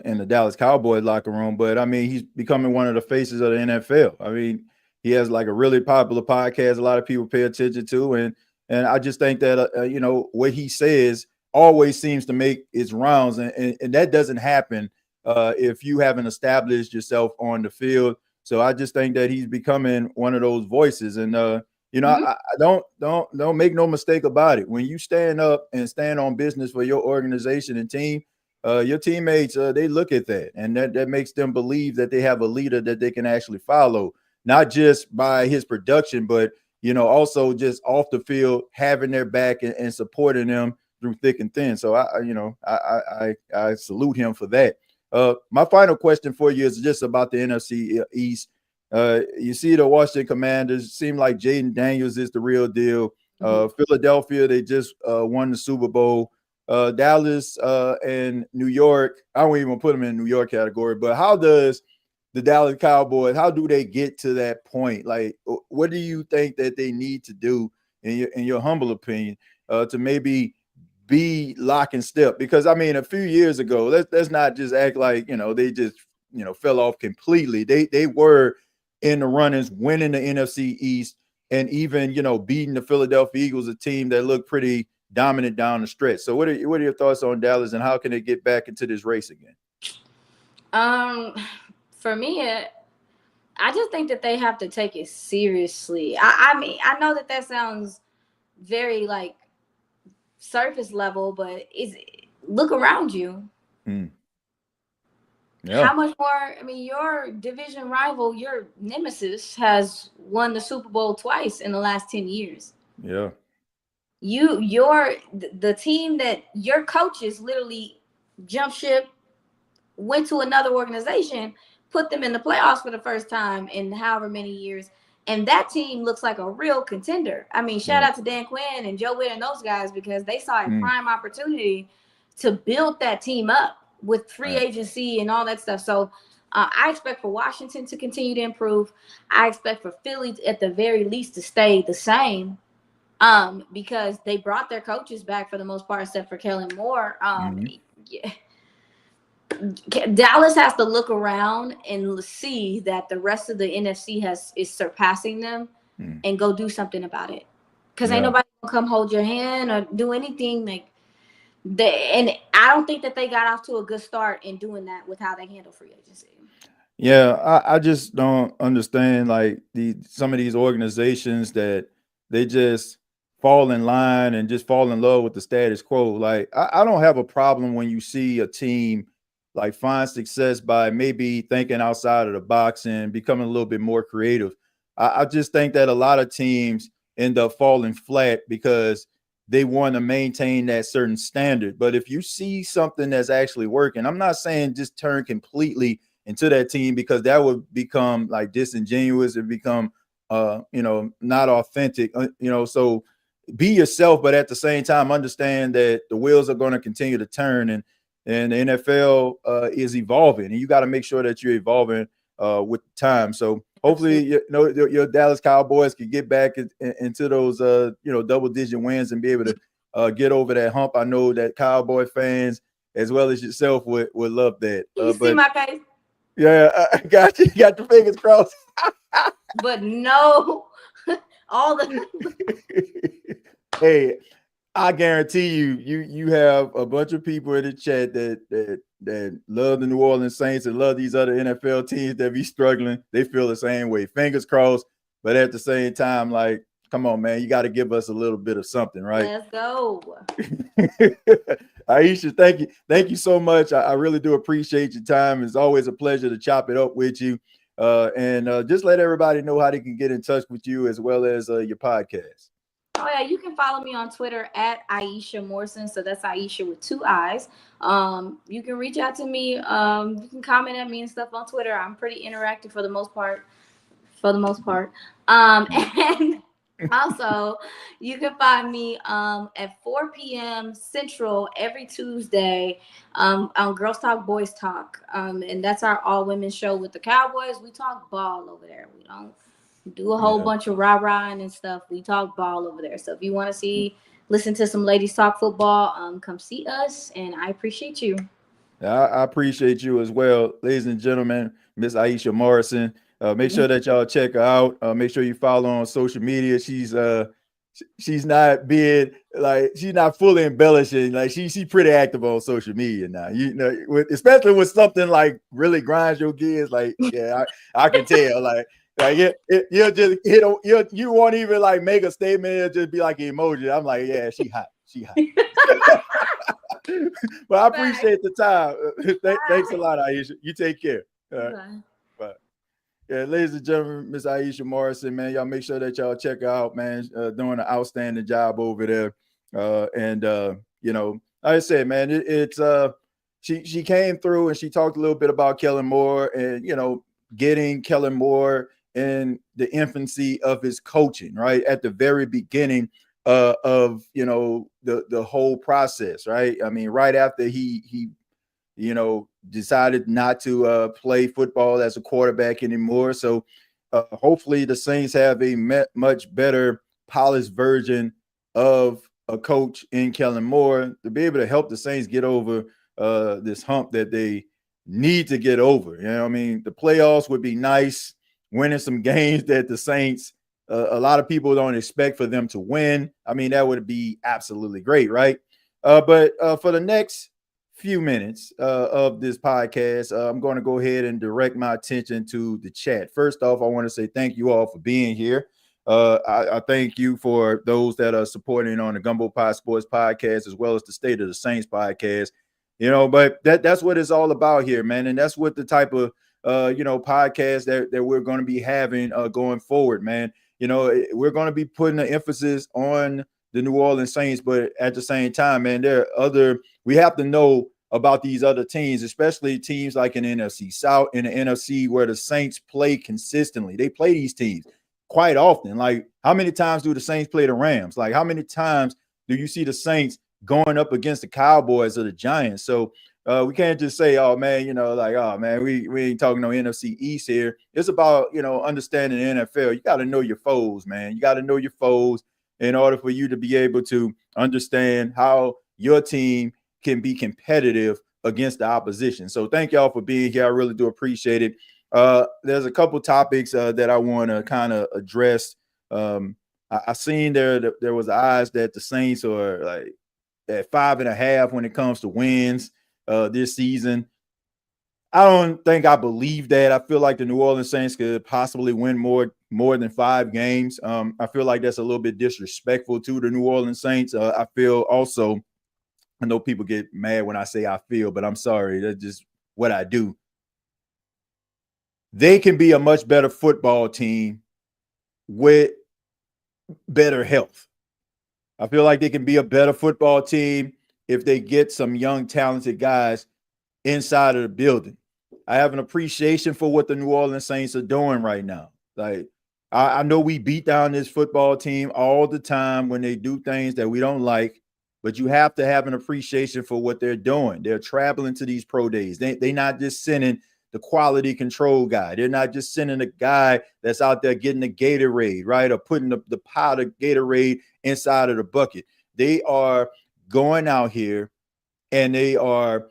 in the Dallas Cowboys locker room, but I mean, he's becoming one of the faces of the NFL. I mean, he has like a really popular podcast a lot of people pay attention to, and I just think that what he says always seems to make its rounds, and that doesn't happen if you haven't established yourself on the field. So I just think that he's becoming one of those voices, and I don't make no mistake about it. When you stand up and stand on business for your organization and team, your teammates, they look at that, and that makes them believe that they have a leader that they can actually follow, not just by his production, but also just off the field, having their back and supporting them through thick and thin. So I salute him for that. My final question for you is just about the NFC East. You see the Washington Commanders seem like Jaden Daniels is the real deal. Philadelphia, they just won the Super Bowl. Dallas and New York, I won't even put them in the New York category, but how does the Dallas Cowboys, how do they get to that point? Like, what do you think that they need to do, in your humble opinion, to maybe be lock and step? Because I mean, a few years ago, let's not just act like they just fell off completely. They were in the runnings, winning the NFC East, and even beating the Philadelphia Eagles, a team that looked pretty dominant down the stretch. So what are your thoughts on Dallas, and how can they get back into this race again? For me, I just think that they have to take it seriously. I mean, I know that sounds very like surface level, but look around you. Yeah. How much more? I mean, your division rival, your nemesis, has won the Super Bowl twice in the last 10 years. Yeah. The team that your coaches literally jumped ship, went to another organization, put them in the playoffs for the first time in however many years, and that team looks like a real contender. I mean, shout out to Dan Quinn and Joe Witt and those guys, because they saw a prime opportunity to build that team up with free agency and all that stuff. So I expect for Washington to continue to improve. I expect for Philly at the very least to stay the same. because they brought their coaches back for the most part, except for Kellen Moore. Yeah. Dallas has to look around and see that the rest of the NFC is surpassing them and go do something about it. Because ain't nobody gonna come hold your hand or do anything like they. And I don't think that they got off to a good start in doing that with how they handle free agency. Yeah, I just don't understand like some of these organizations that they just fall in line and just fall in love with the status quo. Like I don't have a problem when you see a team like find success by maybe thinking outside of the box and becoming a little bit more creative. I just think that a lot of teams end up falling flat because they want to maintain that certain standard. But if you see something that's actually working, I'm not saying just turn completely into that team because that would become like disingenuous and become not authentic. So be yourself, but at the same time understand that the wheels are going to continue to turn and the NFL is evolving, and you got to make sure that you're evolving with time. So hopefully, your Dallas Cowboys can get back into those double-digit wins and be able to get over that hump. I know that Cowboy fans as well as yourself would love that. You see my face? Yeah, I got you. You got your fingers crossed. But no, all the hey, I guarantee you have a bunch of people in the chat that love the New Orleans Saints and love these other NFL teams that be struggling. They feel the same way. Fingers crossed, but at the same time, like, come on, man, you got to give us a little bit of something, right? Let's go. Iisha, thank you so much. I really do appreciate your time. It's always a pleasure to chop it up with you. And just let everybody know how they can get in touch with you as well as your podcast. Oh yeah, you can follow me on Twitter at Iisha Morrison. So that's Iisha with 2 I's. You can reach out to me. You can comment at me and stuff on Twitter. I'm pretty interactive for the most part. And also, you can find me at 4 p.m. Central every Tuesday on Girls Talk, Boys Talk. And that's our all-women show with the Cowboys. We talk ball over there. We don't do a whole bunch of rah-rahing and stuff. We talk ball over there. So if you want to listen to some ladies talk football, come see us. And I appreciate you. I appreciate you as well. Ladies and gentlemen, Miss Iisha Morrison. Make sure that y'all check her out. Make sure you follow on social media. She's not being like, she's not fully embellishing. Like she's pretty active on social media now. Especially with something like really grinds your gears. Like, yeah, I can tell. Like you'll just you won't even like make a statement. It'll just be like an emoji. I'm like, yeah, she hot. But I appreciate the time. Thanks a lot, Iisha. You take care. All right. Bye. Yeah, ladies and gentlemen, Miss Iisha Morrison, man, y'all make sure that y'all check her out, man. Doing an outstanding job over there. Like I said, man, she came through and she talked a little bit about Kellen Moore and getting Kellen Moore in the infancy of his coaching, right at the very beginning of the whole process, right? I mean, right after he decided not to play football as a quarterback anymore. So hopefully the Saints have a much better polished version of a coach in Kellen Moore to be able to help the Saints get over this hump that they need to get over. I mean, the playoffs would be nice, winning some games that the Saints, a lot of people don't expect for them to win. I mean, that would be absolutely great, right? But for the next few minutes of this podcast, I'm going to go ahead and direct my attention to the chat. First off, I want to say thank you all for being here. I thank you for those that are supporting on the Gumbo Pod Sports podcast, as well as the State of the Saints podcast. But that's what it's all about here, man. And that's what the type of podcast that we're going to be having going forward, man. We're going to be putting the emphasis on the New Orleans Saints, but at the same time, man, we have to know about these other teams, especially teams like in the NFC South, in the NFC where the Saints play consistently. They play these teams quite often. Like, how many times do the Saints play the Rams? Like, how many times do you see the Saints going up against the Cowboys or the Giants? So we can't just say, oh man, oh man, we ain't talking no NFC East here. It's about, understanding the NFL. You got to know your foes, man. You got to know your foes. in order for you to be able to understand how your team can be competitive against the opposition. So thank y'all for being here. I really do appreciate it. There's a couple topics that I want to kind of address. I seen there was eyes that the Saints are like at 5.5 when it comes to wins this season. I don't think I believe that. I feel like the New Orleans Saints could possibly win more than 5 games. I feel like that's a little bit disrespectful to the New Orleans Saints. I feel also, I know people get mad when I say I feel, but I'm sorry. That's just what I do. They can be a much better football team with better health. I feel like they can be a better football team if they get some young, talented guys inside of the building. I have an appreciation for what the New Orleans Saints are doing right now. Like, I know we beat down this football team all the time when they do things that we don't like, but you have to have an appreciation for what they're doing. They're traveling to these pro days. They're not just sending the quality control guy. They're not just sending a guy that's out there getting the Gatorade, right, or putting the powder Gatorade inside of the bucket. They are going out here and they are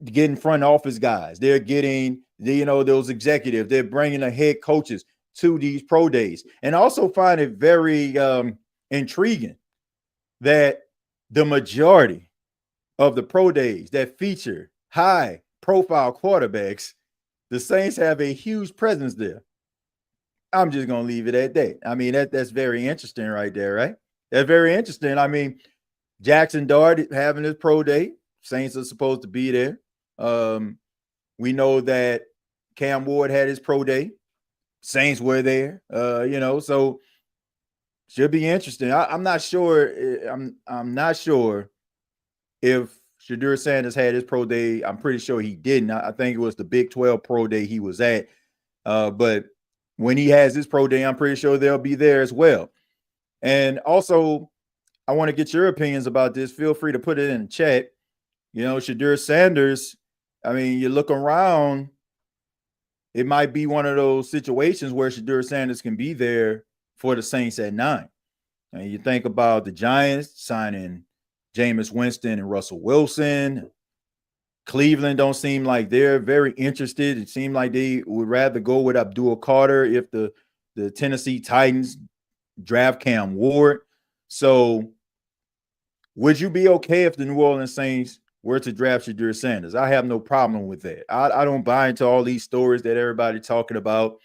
getting front office guys. They're getting, those executives. They're bringing the head coaches to these pro days. And I also find it very intriguing that the majority of the pro days that feature high profile quarterbacks, the Saints have a huge presence there. I'm just going to leave it at that. I mean, that's very interesting right there, right? That's very interesting. I mean, Jackson Dart having his pro day. Saints are supposed to be there. We know that Cam Ward had his pro day. Saints were there. So should be interesting. I'm not sure. I'm not sure if Shedeur Sanders had his pro day. I'm pretty sure he didn't. I think it was the Big 12 pro day he was at. But when he has his pro day, I'm pretty sure they'll be there as well. And also, I want to get your opinions about this. Feel free to put it in the chat. Shedeur Sanders, I mean, you look around, it might be one of those situations where Shedeur Sanders can be there for the Saints at 9. And you think about the Giants signing Jameis Winston and Russell Wilson. Cleveland don't seem like they're very interested. It seemed like they would rather go with Abdul Carter if the Tennessee Titans draft Cam Ward. So would you be okay if the New Orleans Saints were to draft Shedeur Sanders? I have no problem with that. I don't buy into all these stories that everybody's talking about.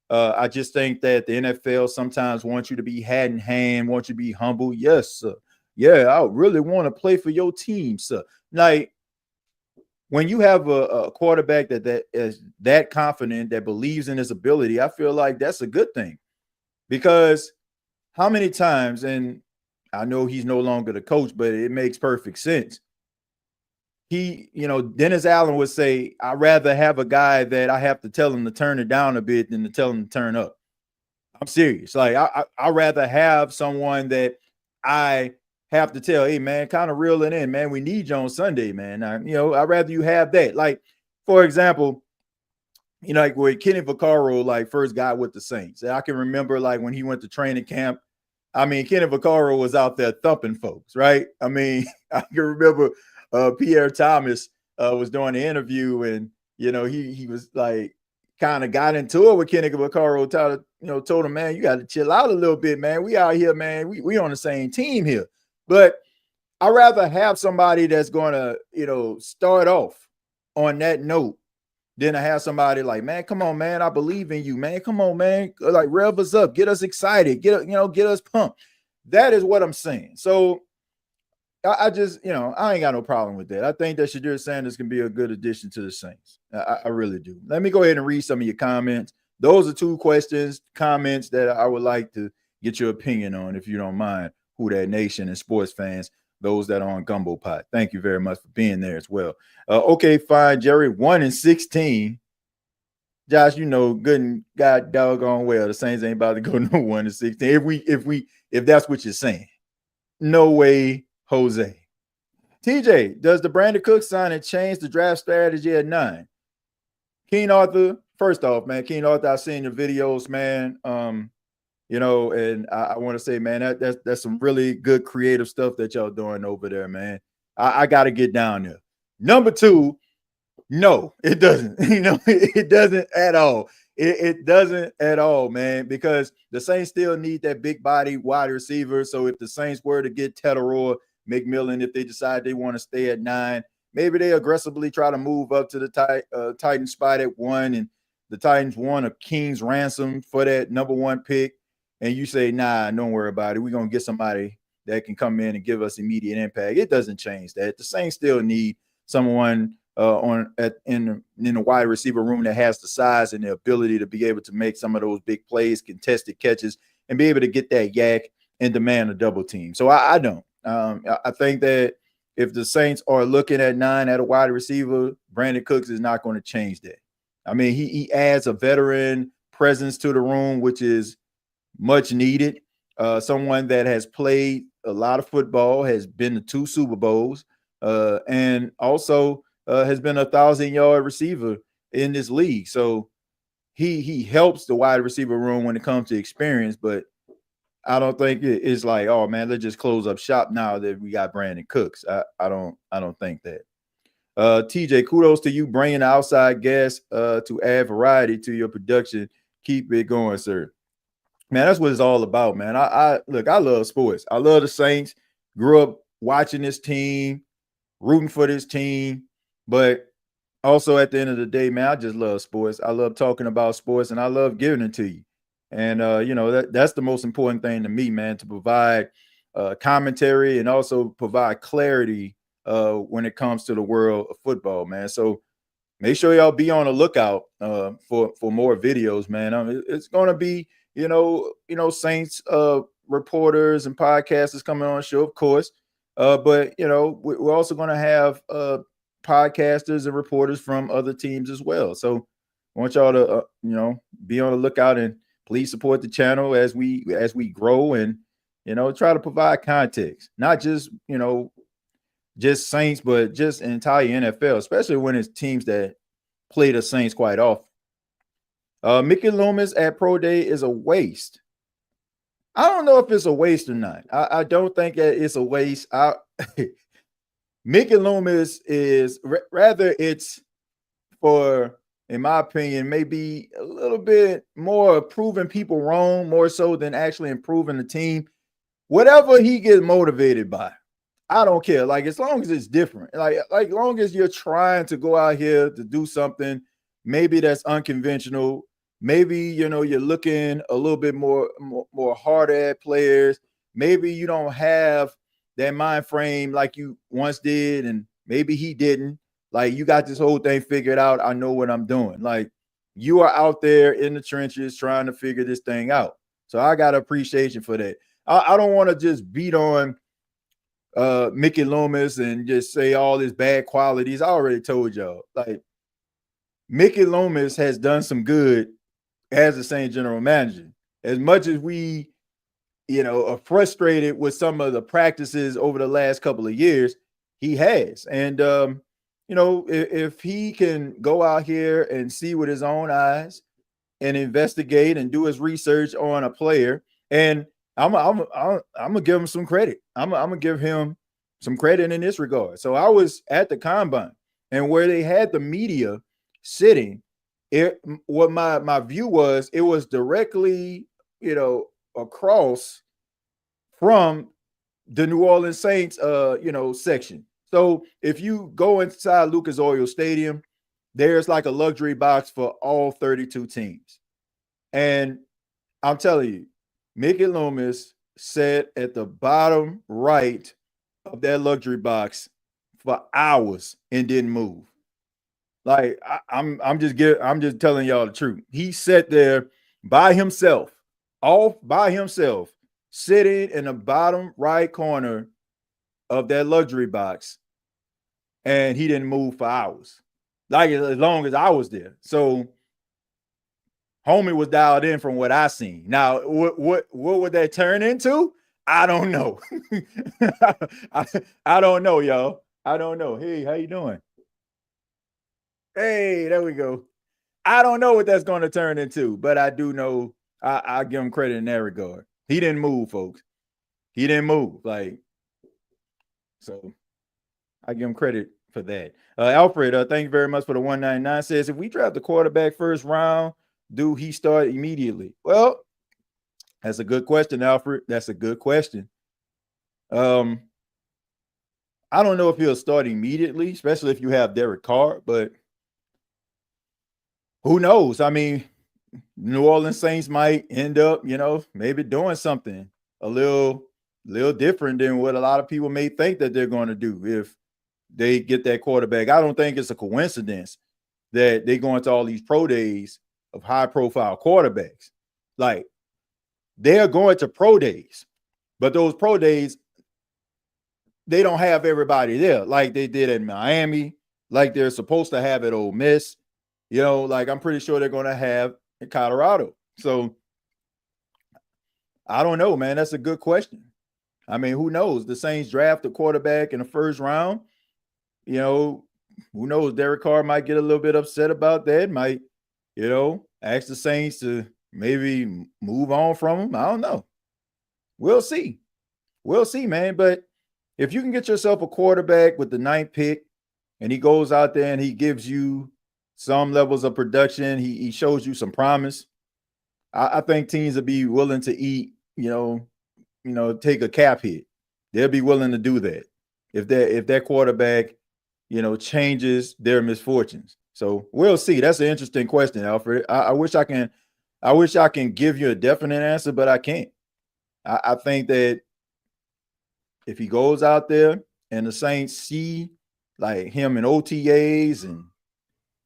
I just think that the NFL sometimes wants you to be hat in hand, wants you to be humble. Yes, sir. Yeah, I really want to play for your team, sir. Like, when you have a quarterback that is that confident, that believes in his ability, I feel like that's a good thing. Because how many times, and I know he's no longer the coach, but it makes perfect sense. Dennis Allen would say, I'd rather have a guy that I have to tell him to turn it down a bit than to tell him to turn up. I'm serious. Like, I'd rather have someone that I have to tell, hey, man, kind of reel it in, man. We need you on Sunday, man. I'd rather you have that. Like, for example, like with Kenny Vaccaro, like first got with the Saints. I can remember like when he went to training camp. I mean, Kenny Vaccaro was out there thumping folks, right? I mean, I can remember Pierre Thomas was doing the interview, and he was like kind of got into it with Kenny Vaccaro. Told him, man, you got to chill out a little bit, man. We out here, man. We on the same team here. But I'd rather have somebody that's going to, start off on that note than to have somebody like, man, come on, man, I believe in you, man. Come on, man. Like, rev us up, get us excited, get us pumped. That is what I'm saying. So I just, I ain't got no problem with that. I think that Shedeur Sanders can be a good addition to the Saints. I really do. Let me go ahead and read some of your comments. Those are 2 comments that I would like to get your opinion on, if you don't mind. Who That Nation and sports fans, those that are on Gumbo Pot. Thank you very much for being there as well. Okay, fine, Jerry. 1-16. Josh, good and God doggone well. The Saints ain't about to go no 1-16. If that's what you're saying. No way, Jose. TJ, does the Brandon Cook signing change the draft strategy at 9? Keen Arthur, first off, man, Keen Arthur, I've seen your videos, man. And I want to say, man, that's some really good creative stuff that y'all doing over there, man. I got to get down there. Number 2, no, it doesn't. It doesn't at all. It doesn't at all, man, because the Saints still need that big body wide receiver. So if the Saints were to get Tedder, McMillan, if they decide they want to stay at 9, maybe they aggressively try to move up to the Titan spot at 1, and the Titans want a king's ransom for that number 1 pick. And you say, nah, don't worry about it. We're going to get somebody that can come in and give us immediate impact. It doesn't change that. The Saints still need someone in the wide receiver room that has the size and the ability to be able to make some of those big plays, contested catches, and be able to get that yak and demand a double team. So I don't. I think that if the Saints are looking at 9 at a wide receiver, Brandon Cooks is not going to change that. I mean, he adds a veteran presence to the room, which is much needed. Someone that has played a lot of football, has been to 2 Super Bowls, and also has been a 1,000-yard receiver in this league. So he helps the wide receiver room when it comes to experience, but I don't think it's like, oh man, let's just close up shop now that we got Brandon Cooks. I don't think that. TJ, kudos to you bringing outside guests to add variety to your production. Keep it going, sir. Man, that's what it's all about, man. I love sports. I love the Saints. Grew up watching this team, rooting for this team, but also at the end of the day, man, I just love sports. I love talking about sports, and I love giving it to you. And that's the most important thing to me, man, to provide commentary and also provide clarity when it comes to the world of football, man. So make sure y'all be on the lookout for more videos, man. It's gonna be Saints reporters and podcasters coming on the show, of course. But we're also gonna have podcasters and reporters from other teams as well. So I want y'all to be on the lookout, and please support the channel as we grow, and try to provide context, not just just Saints, but just entire NFL, especially when it's teams that play the Saints quite often. Mickey Loomis at Pro Day is a waste. I don't know if it's a waste or not. I don't think that it's a waste. Mickey Loomis is rather it's for, in my opinion, maybe a little bit more proving people wrong, more so than actually improving the team. Whatever he gets motivated by, I don't care. Like, as long as it's different, like long as you're trying to go out here to do something, maybe that's unconventional. Maybe, you're looking a little bit more harder at players. Maybe you don't have that mind frame like you once did, and maybe he didn't. Like, you got this whole thing figured out. I know what I'm doing. Like, you are out there in the trenches trying to figure this thing out. So I got appreciation for that. I don't want to just beat on Mickey Loomis and just say all his bad qualities. I already told y'all. Like, Mickey Loomis has done some good as the Saints general manager. As much as we, are frustrated with some of the practices over the last couple of years, he has. And, if he can go out here and see with his own eyes and investigate and do his research on a player, and I'm gonna give him some credit. I'm gonna give him some credit in this regard. So I was at the combine, and where they had the media sitting, what my view was, it was directly, across from the New Orleans Saints, section. So if you go inside Lucas Oil Stadium, there's like a luxury box for all 32 teams. And I'm telling you, Mickey Loomis sat at the bottom right of that luxury box for hours and didn't move. Like, I'm just telling y'all the truth. He sat there by himself, all by himself, sitting in the bottom right corner of that luxury box, and he didn't move for hours, like as long as I was there. So homie was dialed in from what I seen. Now, what would that turn into? I don't know. I don't know, y'all. I don't know. Hey, how you doing? Hey, there we go. I don't know what that's going to turn into, but I do know I give him credit in that regard. He didn't move, folks. He didn't move. So I give him credit for that. Alfred, thank you very much for the 199. Says, if we draft the quarterback first round, do he start immediately? Well, that's a good question, Alfred. That's a good question. I don't know if he'll start immediately, especially if you have Derek Carr, but who knows? I mean, New Orleans Saints might end up, maybe doing something a little different than what a lot of people may think that they're going to do if they get that quarterback. I don't think it's a coincidence that they go into all these pro days of high-profile quarterbacks. Like, they're going to pro days, but those pro days, they don't have everybody there like they did in Miami, like they're supposed to have at Ole Miss. I'm pretty sure they're going to have in Colorado. So I don't know, man. That's a good question. I mean, who knows? The Saints draft a quarterback in the first round. Who knows? Derek Carr might get a little bit upset about that. Might, ask the Saints to maybe move on from him. I don't know. We'll see. We'll see, man. But if you can get yourself a quarterback with the 9th pick and he goes out there and he gives you some levels of production, he shows you some promise, I think teams will be willing to eat, take a cap hit. They'll be willing to do that if that quarterback, changes their misfortunes. So we'll see. That's an interesting question, Alfred. I wish I can give you a definite answer, but I can't. I think that if he goes out there and the Saints see like him in OTAs and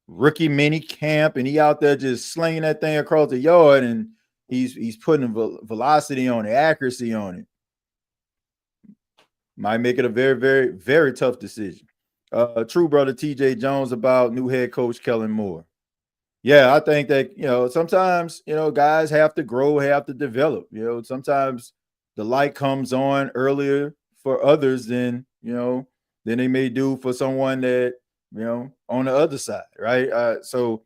rookie mini camp, and he out there just slinging that thing across the yard, and he's putting velocity on it, accuracy on it, might make it a very, very, very tough decision. True brother TJ Jones about new head coach Kellen Moore. Yeah, I think that, sometimes, guys have to grow, have to develop. Sometimes the light comes on earlier for others than they may do for someone that, on the other side, right? So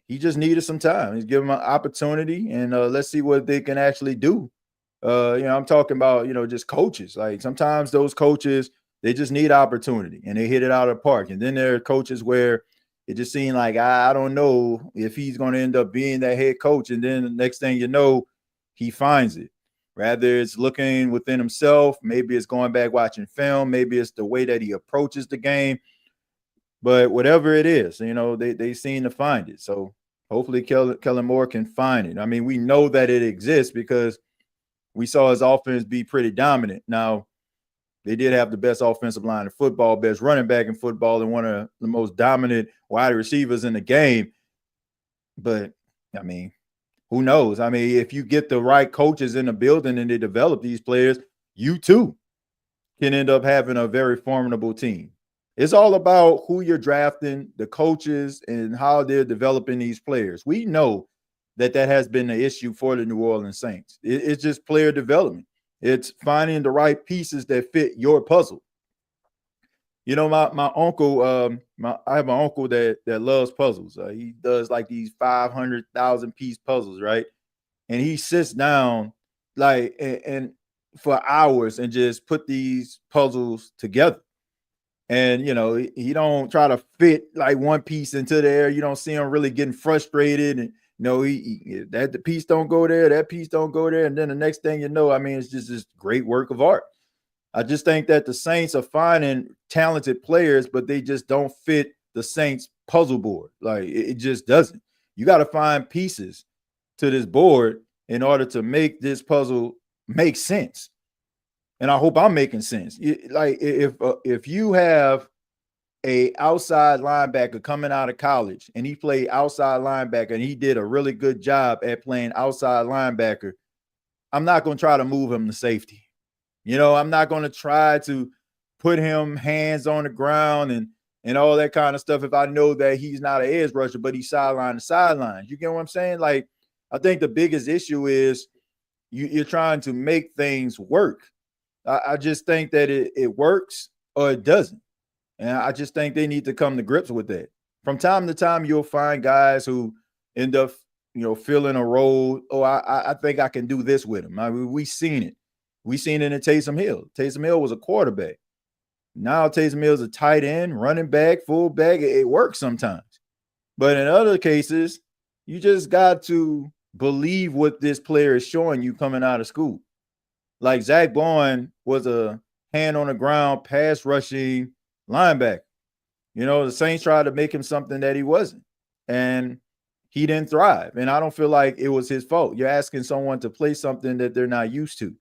he just needed some time. He's given him an opportunity, and let's see what they can actually do. I'm talking about, just coaches. Like, sometimes those coaches, they just need opportunity and they hit it out of the park. And then there are coaches where it just seemed like, I don't know if he's going to end up being that head coach. And then the next thing you know, he finds it. Rather, it's looking within himself. Maybe it's going back watching film. Maybe it's the way that he approaches the game. But whatever it is, they seem to find it. So hopefully Kellen Moore can find it. I mean, we know that it exists because we saw his offense be pretty dominant. Now, they did have the best offensive line in football, best running back in football, and one of the most dominant wide receivers in the game. But, I mean, who knows? I mean, if you get the right coaches in the building and they develop these players, you too can end up having a very formidable team. It's all about who you're drafting, the coaches, and how they're developing these players. We know that has been the issue for the New Orleans Saints. It's just player development. It's finding the right pieces that fit your puzzle. My uncle, I have an uncle that loves puzzles. He does like these 500,000 piece puzzles, right? And he sits down and for hours and just put these puzzles together. And, he don't try to fit like one piece into there. You don't see him really getting frustrated. And, that the piece don't go there, that piece don't go there. And then the next thing you know, I mean, it's just this great work of art. I just think that the Saints are finding talented players, but they just don't fit the Saints puzzle board. Like, it just doesn't. You got to find pieces to this board in order to make this puzzle make sense. And I hope I'm making sense. Like, if you have a outside linebacker coming out of college and he played outside linebacker and he did a really good job at playing outside linebacker, I'm not going to try to move him to safety. I'm not going to try to put him hands on the ground and all that kind of stuff if I know that he's not an edge rusher, but he's sideline to sideline. You get what I'm saying? Like, I think the biggest issue is you're trying to make things work. I just think that it works or it doesn't. And I just think they need to come to grips with that. From time to time, you'll find guys who end up filling a role. Oh, I think I can do this with him. I mean, we seen it. We seen it in Taysom Hill. Taysom Hill was a quarterback. Now Taysom Hill's a tight end, running back, fullback. It works sometimes. But in other cases, you just got to believe what this player is showing you coming out of school. Like Zach Bowen was a hand on the ground, pass rushing linebacker. The Saints tried to make him something that he wasn't. And he didn't thrive. And I don't feel like it was his fault. You're asking someone to play something that they're not used to,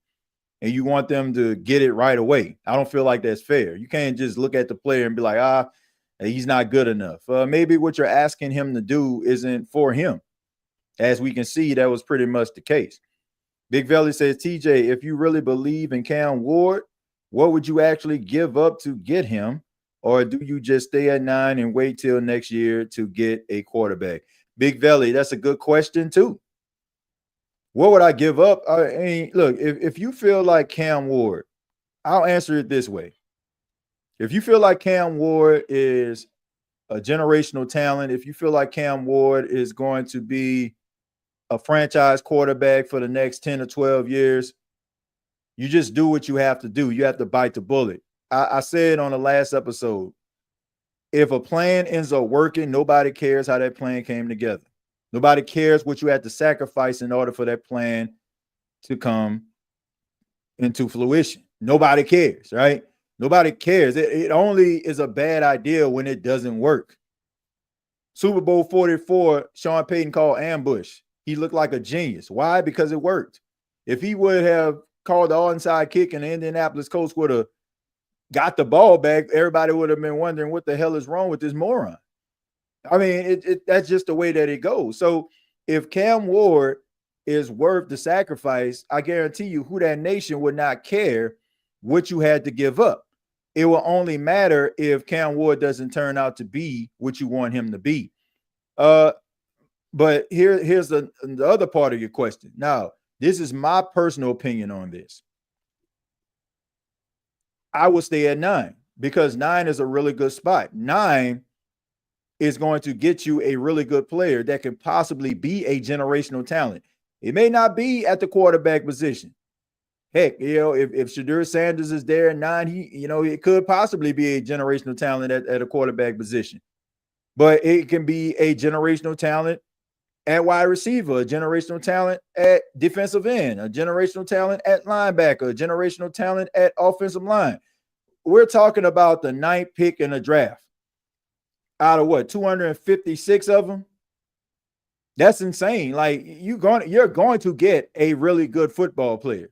and you want them to get it right away. I don't feel like that's fair. You can't just look at the player and be like, he's not good enough. Maybe what you're asking him to do isn't for him. As we can see, that was pretty much the case. Big Valley says, TJ, if you really believe in Cam Ward, what would you actually give up to get him? Or do you just stay at 9 and wait till next year to get a quarterback? Big Valley, that's a good question too. What would I give up? I mean, look, if you feel like Cam Ward, I'll answer it this way. If you feel like Cam Ward is a generational talent, if you feel like Cam Ward is going to be a franchise quarterback for the next 10 or 12 years, you just do what you have to do. You have to bite the bullet. I said on the last episode, if a plan ends up working, nobody cares how that plan came together. Nobody cares what you had to sacrifice in order for that plan to come into fruition. Nobody cares, right? Nobody cares. It only is a bad idea when it doesn't work. Super Bowl 44, Sean Payton called ambush. He looked like a genius. Why? Because it worked. If he would have called the onside kick and the Indianapolis coach would have got the ball back, everybody would have been wondering what the hell is wrong with this moron. I mean, that's just the way that it goes. So if Cam Ward is worth the sacrifice, I guarantee you who that nation would not care what you had to give up. It will only matter if Cam Ward doesn't turn out to be what you want him to be. But here's the other part of your question. Now, this is my personal opinion on this. I would stay at 9 because 9 is a really good spot. 9 is going to get you a really good player that can possibly be a generational talent. It may not be at the quarterback position. Heck, if Shadur Sanders is there at 9, it could possibly be a generational talent at a quarterback position. But it can be a generational talent at wide receiver, a generational talent at defensive end, a generational talent at linebacker, a generational talent at offensive line. We're talking about the 9th pick in the draft. Out of what, 256 of them? That's insane. Like you're going to get a really good football player.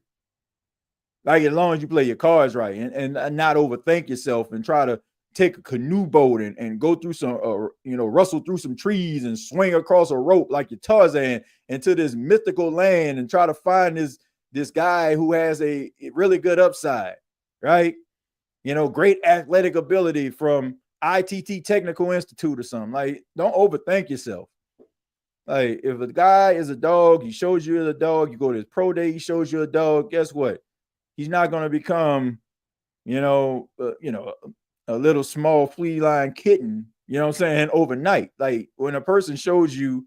Like as long as you play your cards right and not overthink yourself and try to take a canoe boat and go through some, rustle through some trees and swing across a rope like your Tarzan into this mythical land and try to find this guy who has a really good upside, right? Great athletic ability from ITT Technical Institute or something. Like, don't overthink yourself. Like, if a guy is a dog, he shows you a dog, you go to his pro day, he shows you a dog, guess what? He's not going to become, a little small feline kitten, overnight. Like, when a person shows you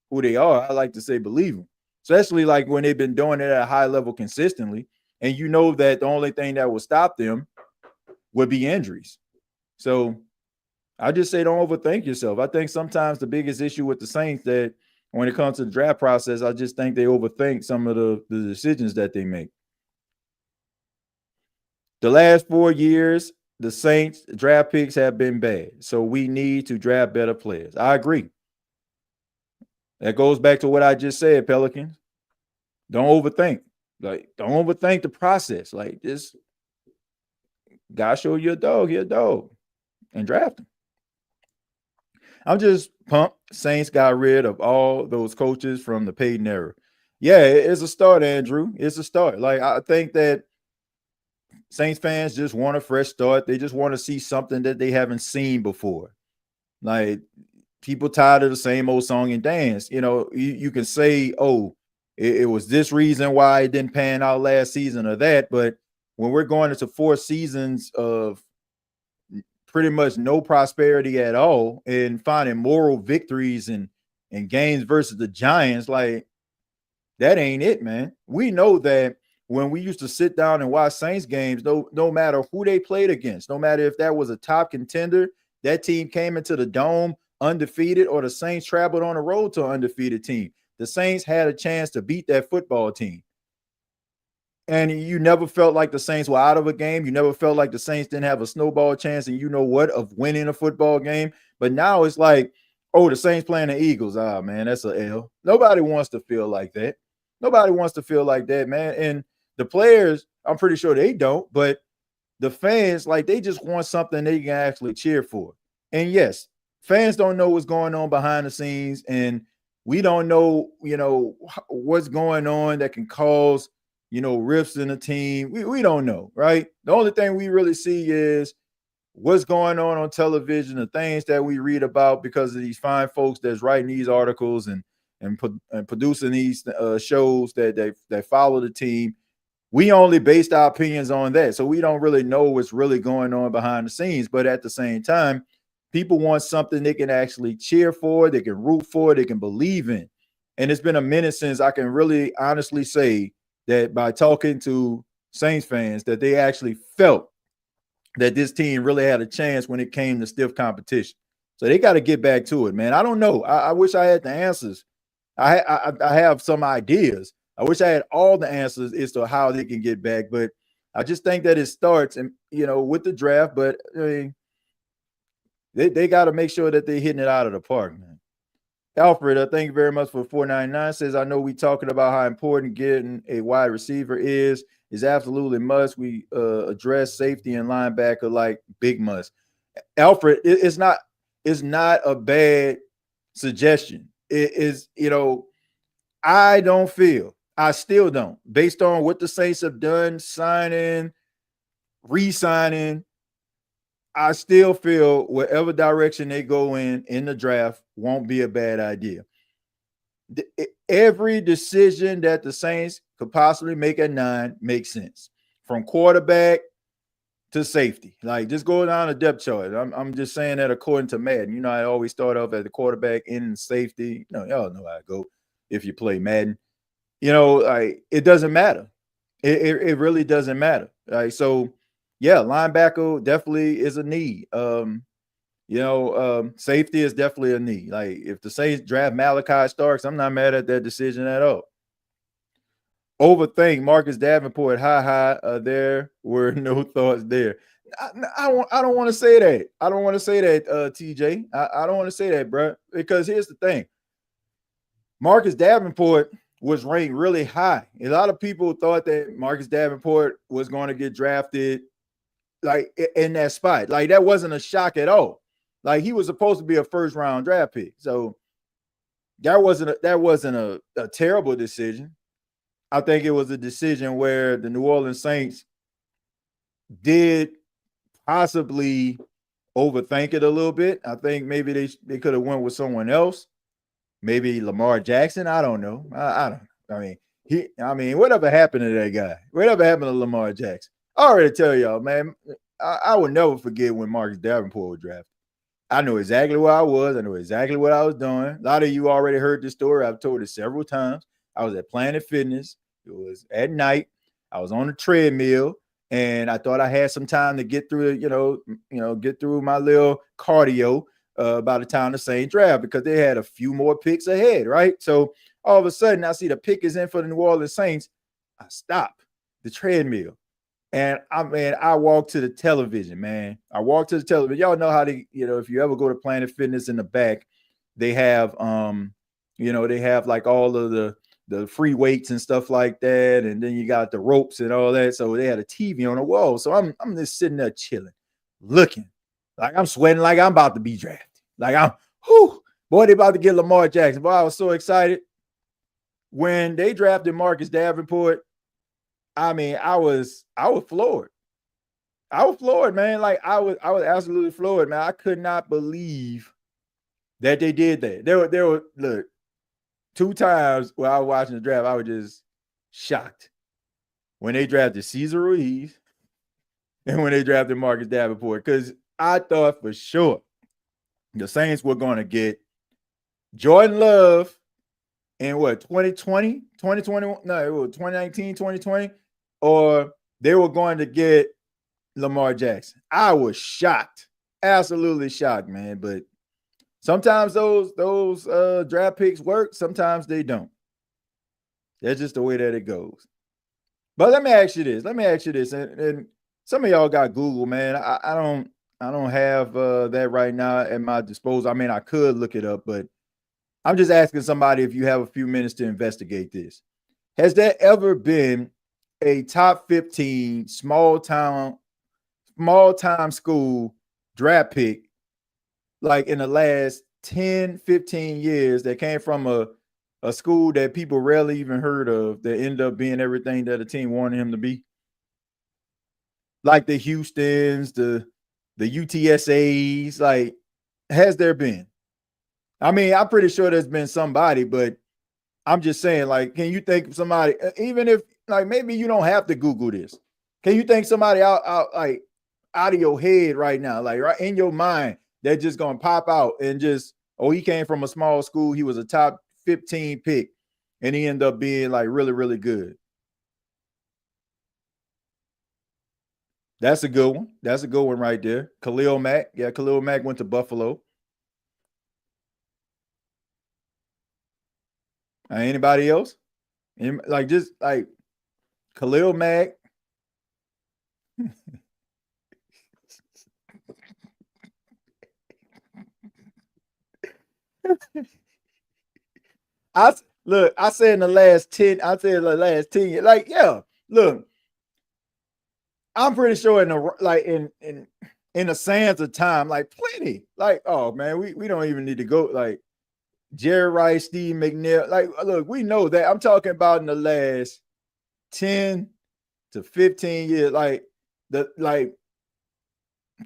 who they are, I like to say believe them. Especially like when they've been doing it at a high level consistently, and you know that the only thing that will stop them would be injuries. So I just say don't overthink yourself. I think sometimes the biggest issue with the Saints that when it comes to the draft process, I just think they overthink some of the decisions that they make. The last 4 years, the Saints draft picks have been bad. So we need to draft better players. I agree. That goes back to what I just said, Pelicans. Don't overthink. Like, don't overthink the process. Like, just God show you a dog, you're a dog, and draft him. I'm just pumped. Saints got rid of all those coaches from the Payton era. Yeah, it's a start, Andrew. It's a start. Like, I think that Saints fans just want a fresh start. They just want to see something that they haven't seen before. Like, people tired of the same old song and dance. You can say, oh, it was this reason why it didn't pan out last season or that. But when we're going into 4 seasons of pretty much no prosperity at all and finding moral victories and and games versus the Giants, like that ain't it, man. We know that when we used to sit down and watch Saints games, no matter who they played against, no matter if that was a top contender, that team came into the dome undefeated, or the Saints traveled on the road to an undefeated team, the Saints had a chance to beat that football team. And you never felt like the Saints were out of a game. You never felt like the Saints didn't have a snowball chance, and of winning a football game. But now it's like, oh, the Saints playing the Eagles. Ah, man, that's an L. Nobody wants to feel like that. Nobody wants to feel like that, man. And the players, I'm pretty sure they don't, but the fans, like, they just want something they can actually cheer for. And yes, fans don't know what's going on behind the scenes, and we don't know, what's going on that can cause, rifts in the team. We don't know, right? The only thing we really see is what's going on television, the things that we read about because of these fine folks that's writing these articles and producing these shows that follow the team. We only based our opinions on that. So we don't really know what's really going on behind the scenes. But at the same time, people want something they can actually cheer for, they can root for, they can believe in. And it's been a minute since I can really honestly say that by talking to Saints fans that they actually felt that this team really had a chance when it came to stiff competition. So they got to get back to it, man. I don't know. I wish I had the answers. I have some ideas. I wish I had all the answers as to how they can get back, but I just think that it starts and with the draft. But I mean, they got to make sure that they're hitting it out of the park, man. Alfred, thank you very much for 499. Says, I know we talking about how important getting a wide receiver is absolutely must. We address safety and linebacker like big must. Alfred, it's not a bad suggestion. It is, I still don't, based on what the Saints have done, signing, re-signing, I still feel whatever direction they go in the draft won't be a bad idea. Every decision that the Saints could possibly make at 9 makes sense, from quarterback to safety. Like, just go down the depth chart. I'm just saying that according to Madden. I always start off at the quarterback and safety. Y'all know how I go if you play Madden. Like, it doesn't matter. It really doesn't matter. Like, so yeah, linebacker definitely is a need. Safety is definitely a need. Like, if the Saints draft Malachi Starks, I'm not mad at that decision at all. Overthink Marcus Davenport. There were no thoughts there. I don't want to say that. I don't want to say that, TJ. I don't want to say that, bro. Because here's the thing. Marcus Davenport was ranked really high. A lot of people thought that Marcus Davenport was going to get drafted like in that spot. Like, that wasn't a shock at all. Like, he was supposed to be a first-round draft pick. So that wasn't a terrible decision. I think it was a decision where the New Orleans Saints did possibly overthink it a little bit. I think maybe they could have went with someone else. Maybe Lamar Jackson. I don't know. I don't know. I mean, whatever happened to that guy? Whatever happened to Lamar Jackson? I already tell y'all, man, I will never forget when Marcus Davenport was drafted. I knew exactly where I was. I knew exactly what I was doing. A lot of you already heard this story. I've told it several times. I was at Planet Fitness. It was at night. I was on the treadmill, and I thought I had some time to get through, get through my little cardio by the time the Saints draft, because they had a few more picks ahead, right? So all of a sudden, I see the pick is in for the New Orleans Saints. I stop the treadmill. And I walked to the television, man. I walked to the television. Y'all know how they, if you ever go to Planet Fitness, in the back, they have, they have like all of the free weights and stuff like that. And then you got the ropes and all that. So they had a TV on the wall. So I'm just sitting there chilling, looking like I'm sweating, like I'm about to be drafted. Like boy, they about to get Lamar Jackson. Boy, I was so excited. When they drafted Marcus Davenport, I mean, I was floored. I was floored, man. Like, I was absolutely floored, man. I could not believe that they did that. There were look, 2 times where I was watching the draft, I was just shocked. When they drafted Cesar Ruiz and when they drafted Marcus Davenport, because I thought for sure the Saints were going to get Jordan Love in what, 2020, 2021? No, it was 2019, 2020, or they were going to get Lamar Jackson. I was shocked, absolutely shocked, man. But sometimes those draft picks work, sometimes they don't. That's just the way that it goes. But let me ask you this. And some of y'all got Google, man. I don't have that right now at my disposal. I mean, I could look it up, but I'm just asking somebody if you have a few minutes to investigate this. Has there ever been a top 15 small time school draft pick like in the last 10, 15 years that came from a school that people rarely even heard of that ended up being everything that a team wanted him to be? Like the Houstons, the UTSAs, like, has there been? I mean, I'm pretty sure there's been somebody, but I'm just saying, like, can you think of somebody, even if, like, maybe you don't have to Google this. Can you think somebody out of your head right now, like right in your mind, that just gonna pop out and just, oh, he came from a small school, he was a top 15 pick, and he ended up being like really, really good? That's a good one. That's a good one right there. Khalil Mack. Yeah, Khalil Mack went to Buffalo. Anybody else? Like, just like Khalil Mack. I said in the last 10, I said the last 10 years. Like, yeah, look, I'm pretty sure in the sands of time, like plenty. Like, oh man, we don't even need to go like Jerry Rice, Steve McNair. Like, look, we know that. I'm talking about in the last 10 to 15 years, like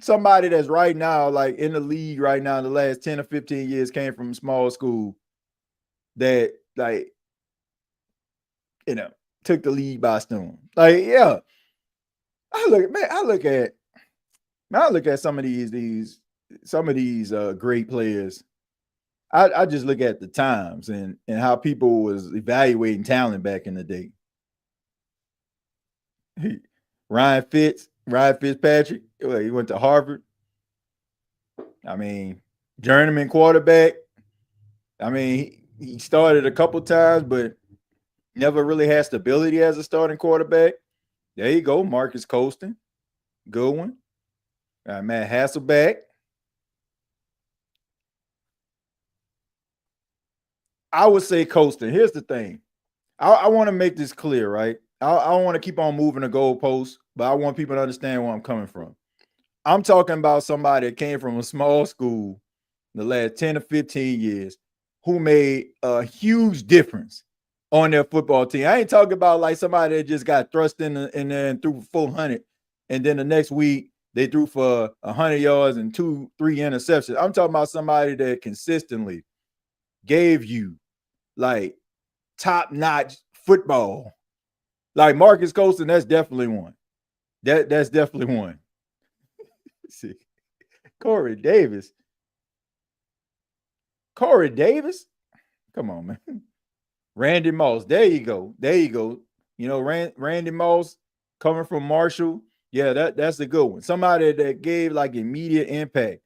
somebody that's right now, like in the league right now, in the last 10 or 15 years came from a small school that, like, took the league by storm. Like, yeah. I look at some of these great players. I just look at the times and how people was evaluating talent back in the day. Ryan Fitzpatrick, he went to Harvard. I mean, journeyman quarterback. I mean, he started a couple times, but never really had stability as a starting quarterback. There you go, Marcus Colston. Good one. Matt Hasselbeck. I would say Colston. Here's the thing. I want to make this clear, right? I don't want to keep on moving the goalposts, but I want people to understand where I'm coming from. I'm talking about somebody that came from a small school in the last 10 to 15 years who made a huge difference on their football team. I ain't talking about like somebody that just got thrust in there and threw 400, and then the next week they threw for 100 yards and 2-3 interceptions. I'm talking about somebody that consistently gave you like top-notch football. Like Marcus Colston, that's definitely one. That's definitely one. See, Corey Davis. Come on, man. Randy Moss. There you go. You know, Randy Moss coming from Marshall. Yeah, that's a good one. Somebody that gave like immediate impact.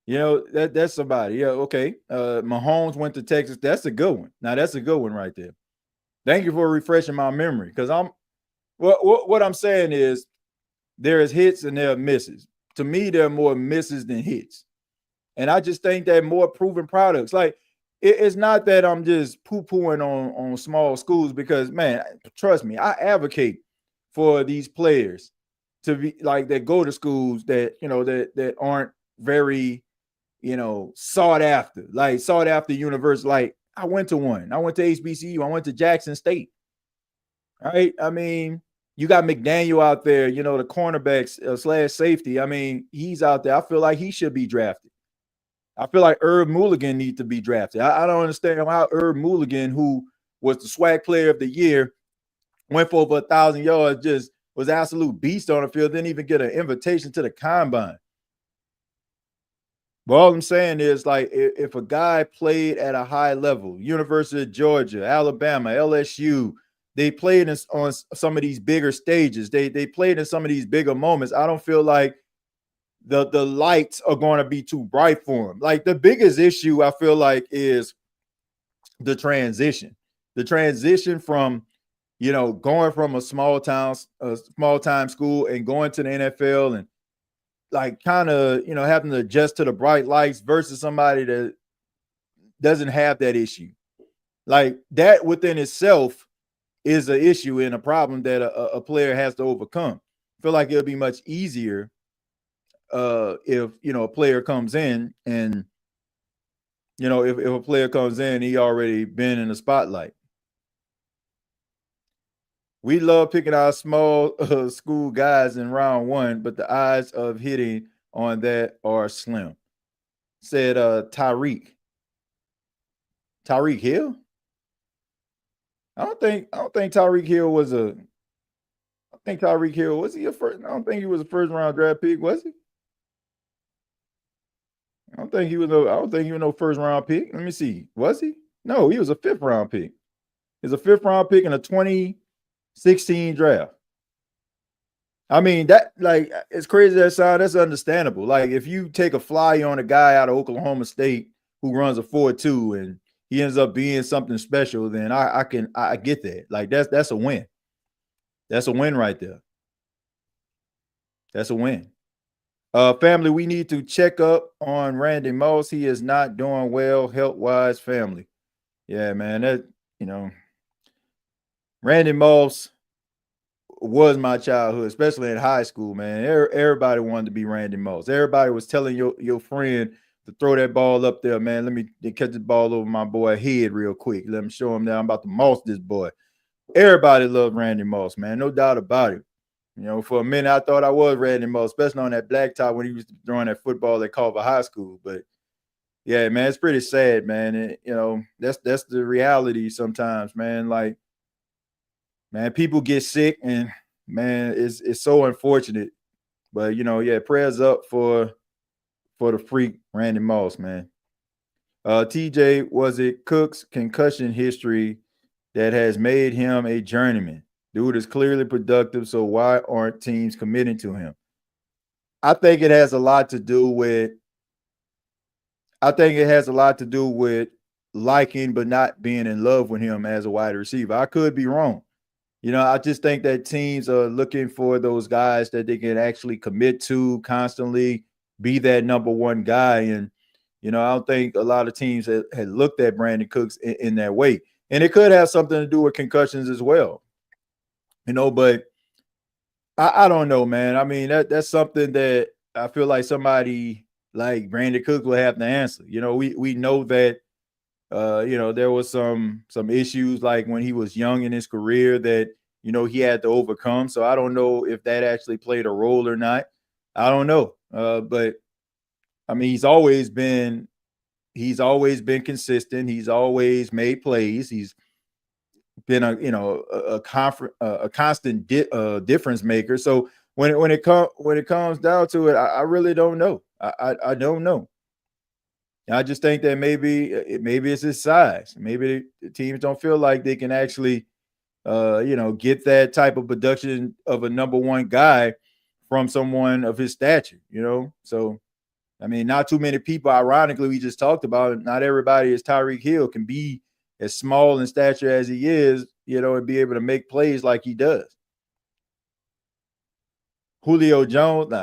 You know, that's somebody. Yeah, okay. Mahomes went to Texas. That's a good one. Now that's a good one right there. Thank you for refreshing my memory, because what I'm saying is there is hits and there are misses. To me, there are more misses than hits. And I just think that more proven products, like it's not that I'm just poo-pooing on small schools, because, man, trust me, I advocate for these players to be like that go to schools that, that aren't very, sought after universities. Like I went to one. I went to HBCU. I went to Jackson State. Right? I mean, you got McDaniel out there, the cornerbacks / safety. I mean, he's out there. I feel like he should be drafted. I feel like Herb Mulligan needs to be drafted. I don't understand how Herb Mulligan, who was the SWAC player of the year, went for over 1,000 yards, just was absolute beast on the field, didn't even get an invitation to the combine. But all I'm saying is, like, if a guy played at a high level, University of Georgia, Alabama, LSU, they played on some of these bigger stages. They played in some of these bigger moments. I don't feel like the lights are going to be too bright for him. Like, the biggest issue I feel like is the transition. The transition from, going from a small time school and going to the NFL and like kind of, having to adjust to the bright lights versus somebody that doesn't have that issue. Like, that within itself is an issue and a problem that a player has to overcome. I feel like it'll be much easier if, a player comes in and, if a player comes in, he already been in the spotlight. We love picking our small school guys in round one, but the odds of hitting on that are slim. Said Tyreek Hill. I don't think Tyreek Hill was a. I think Tyreek Hill was he a first? I don't think he was a first round draft pick, was he? I don't think he was no first round pick. Let me see. Was he? No, he was a 5th round pick. He's a 5th round pick in a 2016 draft. I mean, that, like, it's crazy that sound. That's understandable. Like, if you take a flyer on a guy out of Oklahoma State who runs a 4.2 and he ends up being something special, then I get that. Like, that's a win. That's a win right there. That's a win. Family, we need to check up on Randy Moss. He is not doing well health-wise, family. Yeah, man, that, Randy Moss was my childhood, especially in high school, man. Everybody wanted to be Randy Moss. Everybody was telling your friend to throw that ball up there, man. Let me catch the ball over my boy's head real quick. Let me show him that I'm about to moss this boy. Everybody loved Randy Moss, man. No doubt about it. For a minute, I thought I was Randy Moss, especially on that blacktop when he was throwing that football at Culver High School. But yeah, man, it's pretty sad, man. And, that's the reality sometimes, man. Like, man, people get sick, and man, it's so unfortunate. But prayers up for the freak Randy Moss, man. TJ, was it Cook's concussion history that has made him a journeyman? Dude is clearly productive, so why aren't teams committing to him? I think it has a lot to do with liking but not being in love with him as a wide receiver. I could be wrong. I just think that teams are looking for those guys that they can actually commit to constantly, be that number one guy. And, I don't think a lot of teams had looked at Brandon Cooks in that way. And it could have something to do with concussions as well. But I don't know, man. I mean, that's something that I feel like somebody like Brandon Cooks will have to answer. We know that, there was some issues like when he was young in his career that, he had to overcome. So I don't know if that actually played a role or not. I don't know. But I mean, he's always been consistent. He's always made plays. He's been a constant difference maker. So when it comes down to it, I really don't know. I don't know. I just think that maybe it's his size. Maybe the teams don't feel like they can actually, get that type of production of a number one guy from someone of his stature. So I mean, not too many people. Ironically, we just talked about it. Not everybody is Tyreek Hill can be as small in stature as he is, and be able to make plays like he does. Julio Jones,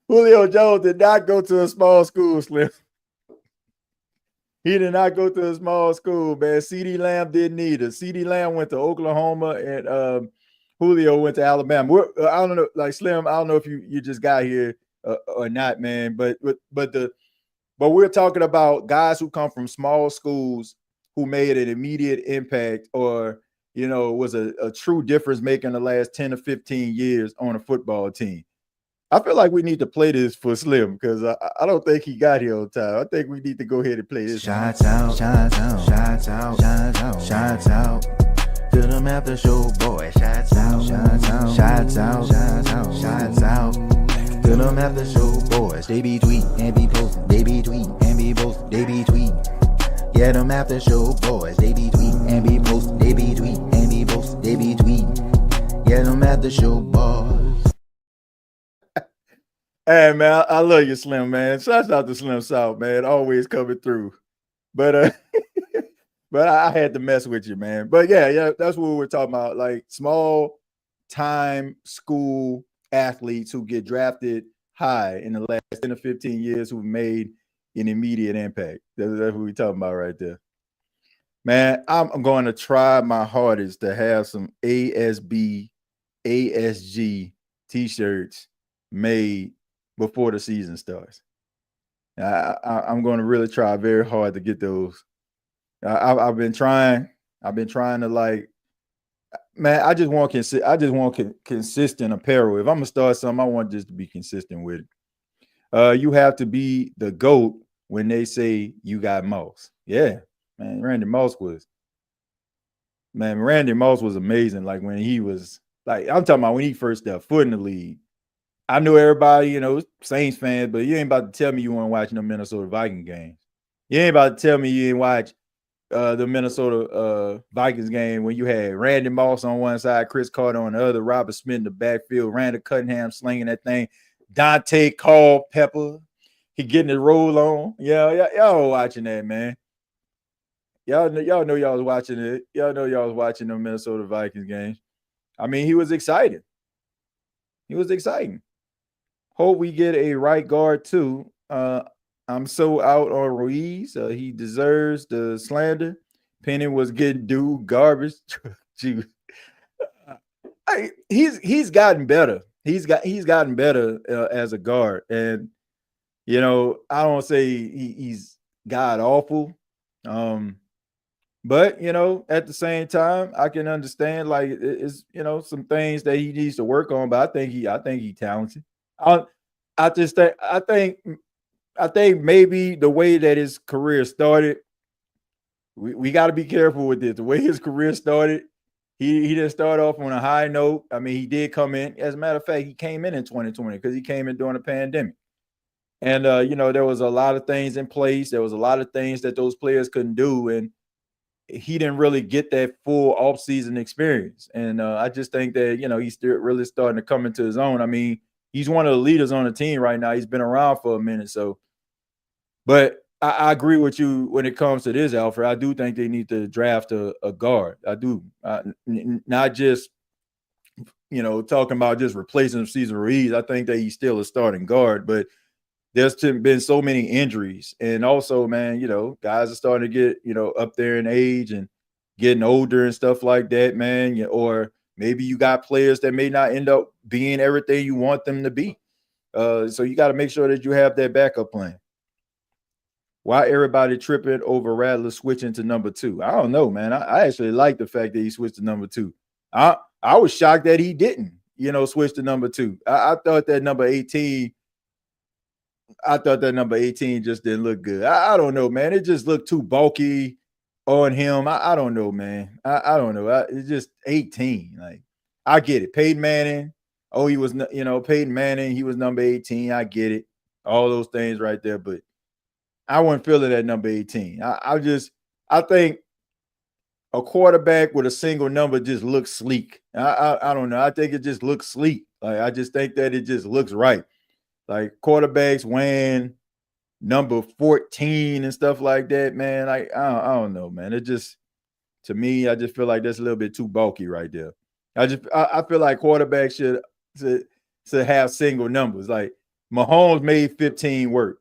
Julio Jones did not go to a small school, Slim. He did not go to a small school, man. CeeDee Lamb didn't either. CeeDee Lamb went to Oklahoma, and Julio went to Alabama. I don't know, like Slim, I don't know if you just got here or not, man. But we're talking about guys who come from small schools who made an immediate impact or, was a true difference maker in the last 10 or 15 years on a football team. I feel like we need to play this for Slim because I don't think he got here on time. I think we need to go ahead and play this. Shots out, shots out, shots out, shots out, shots out. To them after show, boy. Shots out, shots out, shots out, shots out, shots out. To them them after show boys. They be tweeting and be posting. They be tweeting and be posting. They be tweeting. Yeah, them after show boys. They be tweeting and be posting. They be tweeting and be posting. They be tweeting. Yeah, them after show boys. Hey man, I love you, Slim, man. Shouts out to Slim South, man. Always coming through. But but I had to mess with you, man. But yeah, that's what we're talking about. Like small time school athletes who get drafted high in the last 10 to 15 years who've made an immediate impact. That's what we're talking about right there. Man, I'm going to try my hardest to have some ASB, ASG t-shirts made before the season starts. I'm going to really try very hard to get those. I've been trying to like, man, I just want consistent apparel. If I'm gonna start something, I want just to be consistent with it. You have to be the GOAT when they say you got Moss. Yeah, man, Randy Moss was amazing. Like when he was like, I'm talking about when he first stepped foot in the league. I knew everybody, Saints fans, but you ain't about to tell me you weren't watching the Minnesota Vikings games. You ain't about to tell me you ain't watch the Minnesota Vikings game when you had Randy Moss on one side, Chris Carter on the other, Robert Smith in the backfield, Randall Cunningham slinging that thing, Dante Culpepper, he getting his roll on. Yeah, y'all watching that, man. Y'all know y'all was watching it. Y'all know y'all was watching the Minnesota Vikings games. I mean, he was exciting. Hope we get a right guard too. I'm so out on Ruiz. He deserves the slander. Penny was getting due garbage. He's gotten better. He's gotten better as a guard, and I don't say he's god awful, but at the same time, I can understand like it's some things that he needs to work on. But I think he's talented. I think maybe the way that his career started, we got to be careful with this. The way his career started, he didn't start off on a high note. I mean, he did come in. As a matter of fact, he came in 2020 because he came in during the pandemic. And, there was a lot of things in place. There was a lot of things that those players couldn't do. And he didn't really get that full offseason experience. And I just think that, he's still really starting to come into his own. I mean, he's one of the leaders on the team right now. He's been around for a minute. So, but I agree with you when it comes to this, Alfred. I do think they need to draft a guard. I do. Not just, talking about just replacing Cesar Ruiz. I think that he's still a starting guard, but there's been so many injuries. And also, man, guys are starting to get, up there in age and getting older and stuff like that, man. Or maybe you got players that may not end up being everything you want them to be. So you got to make sure that you have that backup plan. Why everybody tripping over Rattler switching to number 2? I don't know, man. I actually like the fact that he switched to number 2. I was shocked that he didn't, switch to number 2. I thought that number 18 just didn't look good. I don't know, man. It just looked too bulky on him. I don't know, man. I don't know. It's just 18. Like, I get it. Peyton Manning. Oh, he was, Peyton Manning. He was number 18. I get it. All those things right there. But I wouldn't feel it at number 18. I think a quarterback with a single number just looks sleek. I don't know. I think it just looks sleek. Like, I just think that it just looks right. Like, quarterbacks wearing number 14 and stuff like that, man. I don't know, man. It just, to me, I just feel like that's a little bit too bulky right there. I feel like quarterbacks should have single numbers. Like, Mahomes made 15 work.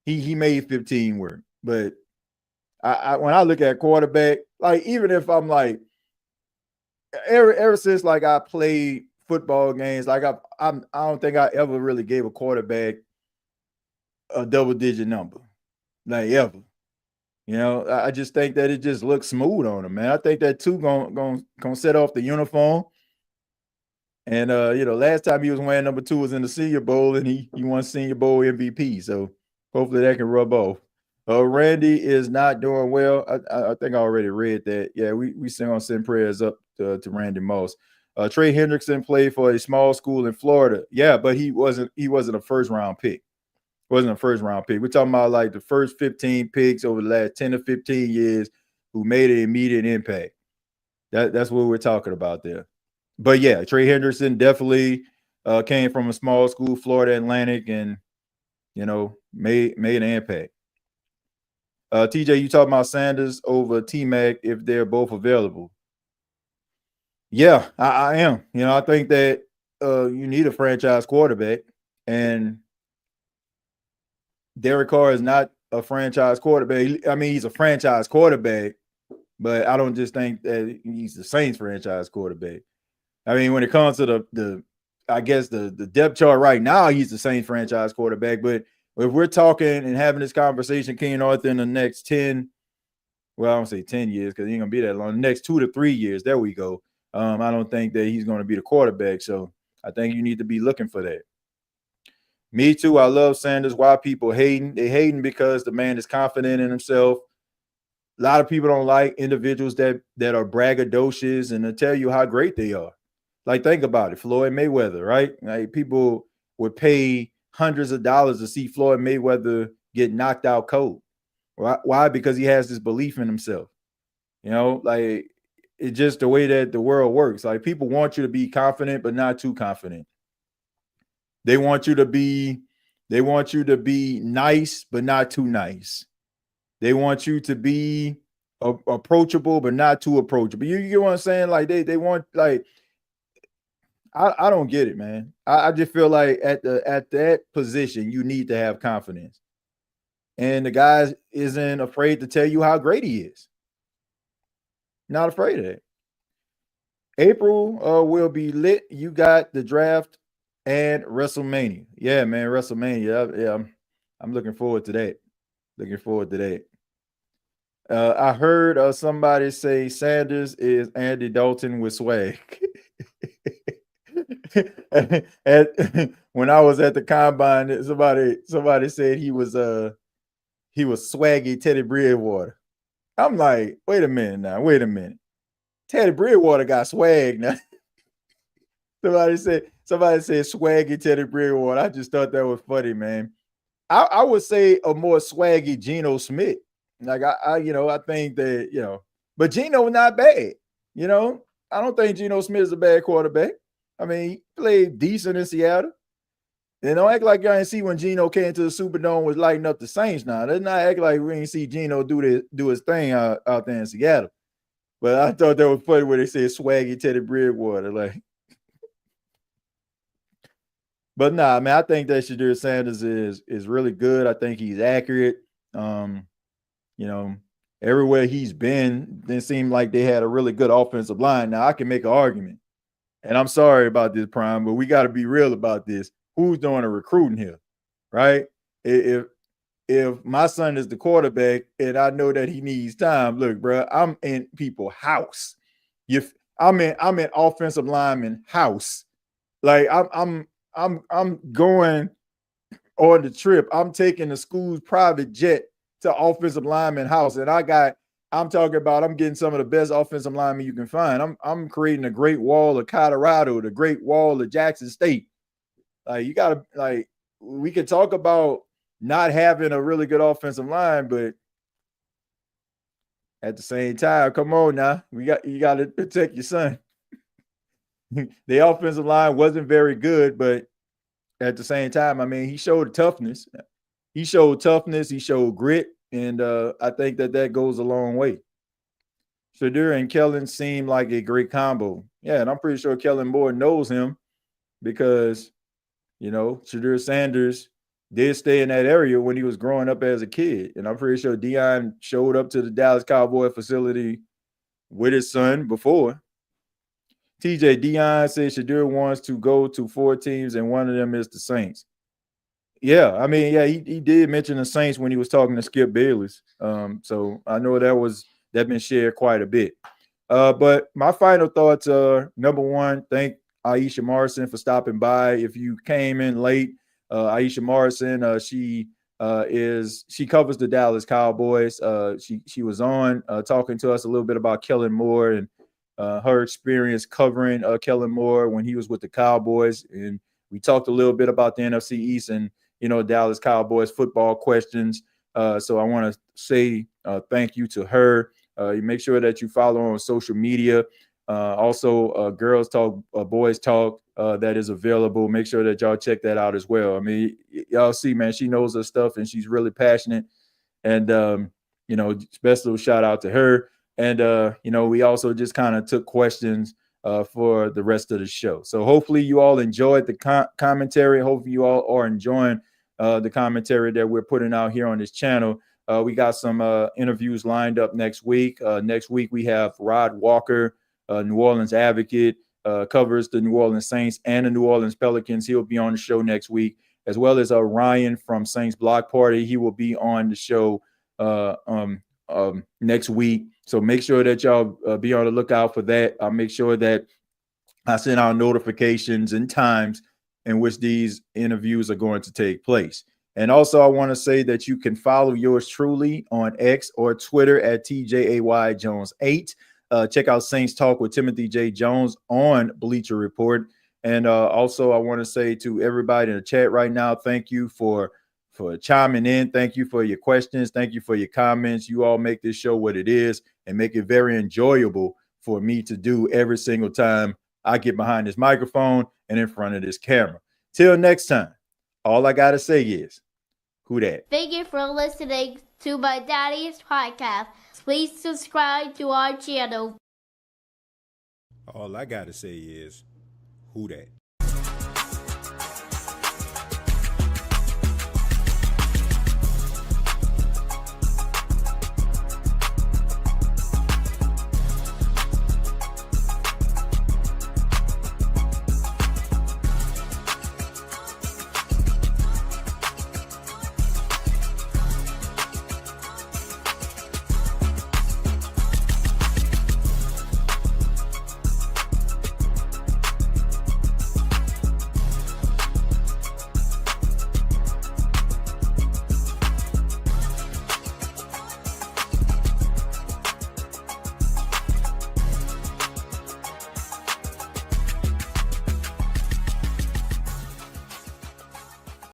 He made 15 work. But when I look at quarterback, like, even if I'm like, ever since like I played football games, like I don't think I ever really gave a quarterback a double-digit number, like ever. I just think that it just looks smooth on him, man. I think that 2 gonna set off the uniform. And last time he was wearing number 2 was in the Senior Bowl, and he won Senior Bowl MVP. So hopefully that can rub off. Randy is not doing well. I think I already read that. Yeah, we still gonna send prayers up to Randy Moss. Trey Hendrickson played for a small school in Florida. Yeah, but he wasn't a first round pick. Wasn't a first round pick. We're talking about like the first 15 picks over the last 10 to 15 years who made an immediate impact. That's what we're talking about there. But yeah, Trey Hendrickson definitely came from a small school, Florida Atlantic, and made an impact. TJ, you talking about Sanders over T-Mac if they're both available? Yeah, I am. I think that you need a franchise quarterback, and Derek Carr is not a franchise quarterback. I mean, he's a franchise quarterback, but I don't just think that he's the Saints franchise quarterback. I mean, when it comes to the depth chart right now, he's the Saints franchise quarterback. But if we're talking and having this conversation, King Arthur, in the next 10, well, I don't say 10 years because he ain't gonna be that long. The next 2 to 3 years, there we go. I don't think that he's going to be the quarterback. So I think you need to be looking for that. Me too. I love Sanders. Why people hating? They hating because the man is confident in himself. A lot of people don't like individuals that are braggadocious and to tell you how great they are. Like, think about it. Floyd Mayweather, right? Like, people would pay hundreds of dollars to see Floyd Mayweather get knocked out cold. Why? Because he has this belief in himself. Like, it's just the way that the world works. Like, people want you to be confident, but not too confident. They want you to be nice, but not too nice. They want you to be approachable, but not too approachable. You get what I'm saying? Like, they want, like, I don't get it, man. I just feel like at that position, you need to have confidence. And the guy isn't afraid to tell you how great he is. Not afraid of that. April will be lit. You got the draft and WrestleMania. Yeah, man, WrestleMania. Yeah, I'm looking forward to that. I heard somebody say Sanders is Andy Dalton with swag. When I was at the combine, somebody said he was swaggy Teddy Bridgewater. I'm like, wait a minute. Teddy Bridgewater got swag now. Somebody said swaggy Teddy Bridgewater. I just thought that was funny, man. I would say a more swaggy Geno Smith. Like, I think that, but Geno not bad. I don't think Geno Smith is a bad quarterback. I mean, he played decent in Seattle. And don't act like y'all ain't see when Geno came to the Superdome was lighting up the Saints now. Let's not act like we ain't see Geno do his thing out there in Seattle. But I thought that was funny when they said swaggy Teddy Bridgewater. Like, but nah, man, I think that Shedeur Sanders is really good. I think he's accurate. Everywhere he's been, it seemed like they had a really good offensive line. Now, I can make an argument. And I'm sorry about this, Prime, but we got to be real about this. Who's doing the recruiting here, right? If my son is the quarterback and I know that he needs time, look, bro, I'm in people's house. I'm in offensive lineman house. Like, I'm going on the trip. I'm taking the school's private jet to offensive lineman house, and I'm talking about I'm getting some of the best offensive linemen you can find. I'm creating a Great Wall of Colorado, the Great Wall of Jackson State. Like, you gotta, like, we could talk about not having a really good offensive line, but at the same time, come on now, you got to protect your son. The offensive line wasn't very good, but at the same time, I mean, he showed toughness. He showed grit, and I think that goes a long way. Shedeur and Kellen seem like a great combo. Yeah, and I'm pretty sure Kellen Moore knows him because, Shedeur Sanders did stay in that area when he was growing up as a kid. And I'm pretty sure Deion showed up to the Dallas Cowboy facility with his son before. TJ, Deion says Shedeur wants to go to 4 teams, and one of them is the Saints. Yeah, I mean, yeah, he did mention the Saints when he was talking to Skip Bayless. So I know that been shared quite a bit. But my final thoughts are, number one, thank Iisha Morrison for stopping by. If you came in late, Iisha Morrison, she covers the Dallas Cowboys. She was on talking to us a little bit about Kellen Moore and her experience covering Kellen Moore when he was with the Cowboys. And we talked a little bit about the NFC East and, Dallas Cowboys football questions. So I want to say thank you to her. You make sure that you follow her on social media. Also, Girls Talk, Boys Talk, that is available. Make sure that y'all check that out as well. I mean, y'all see, man, she knows her stuff and she's really passionate. And, special shout out to her. And, we also just kind of took questions for the rest of the show. So hopefully you all enjoyed the commentary. Hopefully you all are enjoying the commentary that we're putting out here on this channel. We got some interviews lined up next week. Next week we have Rod Walker, New Orleans advocate, covers the New Orleans Saints and the New Orleans Pelicans. He'll be on the show next week, as well as Ryan from Saints Block Party. He will be on the show next week. So make sure that y'all be on the lookout for that. I'll make sure that I send out notifications and times in which these interviews are going to take place. And also, I want to say that you can follow yours truly on X or Twitter at TJAYJones8. Check out Saints Talk with Timothy J. Jones on Bleacher Report. And also, I want to say to everybody in the chat right now, thank you for chiming in. Thank you for your questions. Thank you for your comments. You all make this show what it is and make it very enjoyable for me to do every single time I get behind this microphone and in front of this camera. Till next time, all I got to say is, who dat? Thank you for listening to my daddy's podcast. Please subscribe to our channel. All I got to say is, who dat?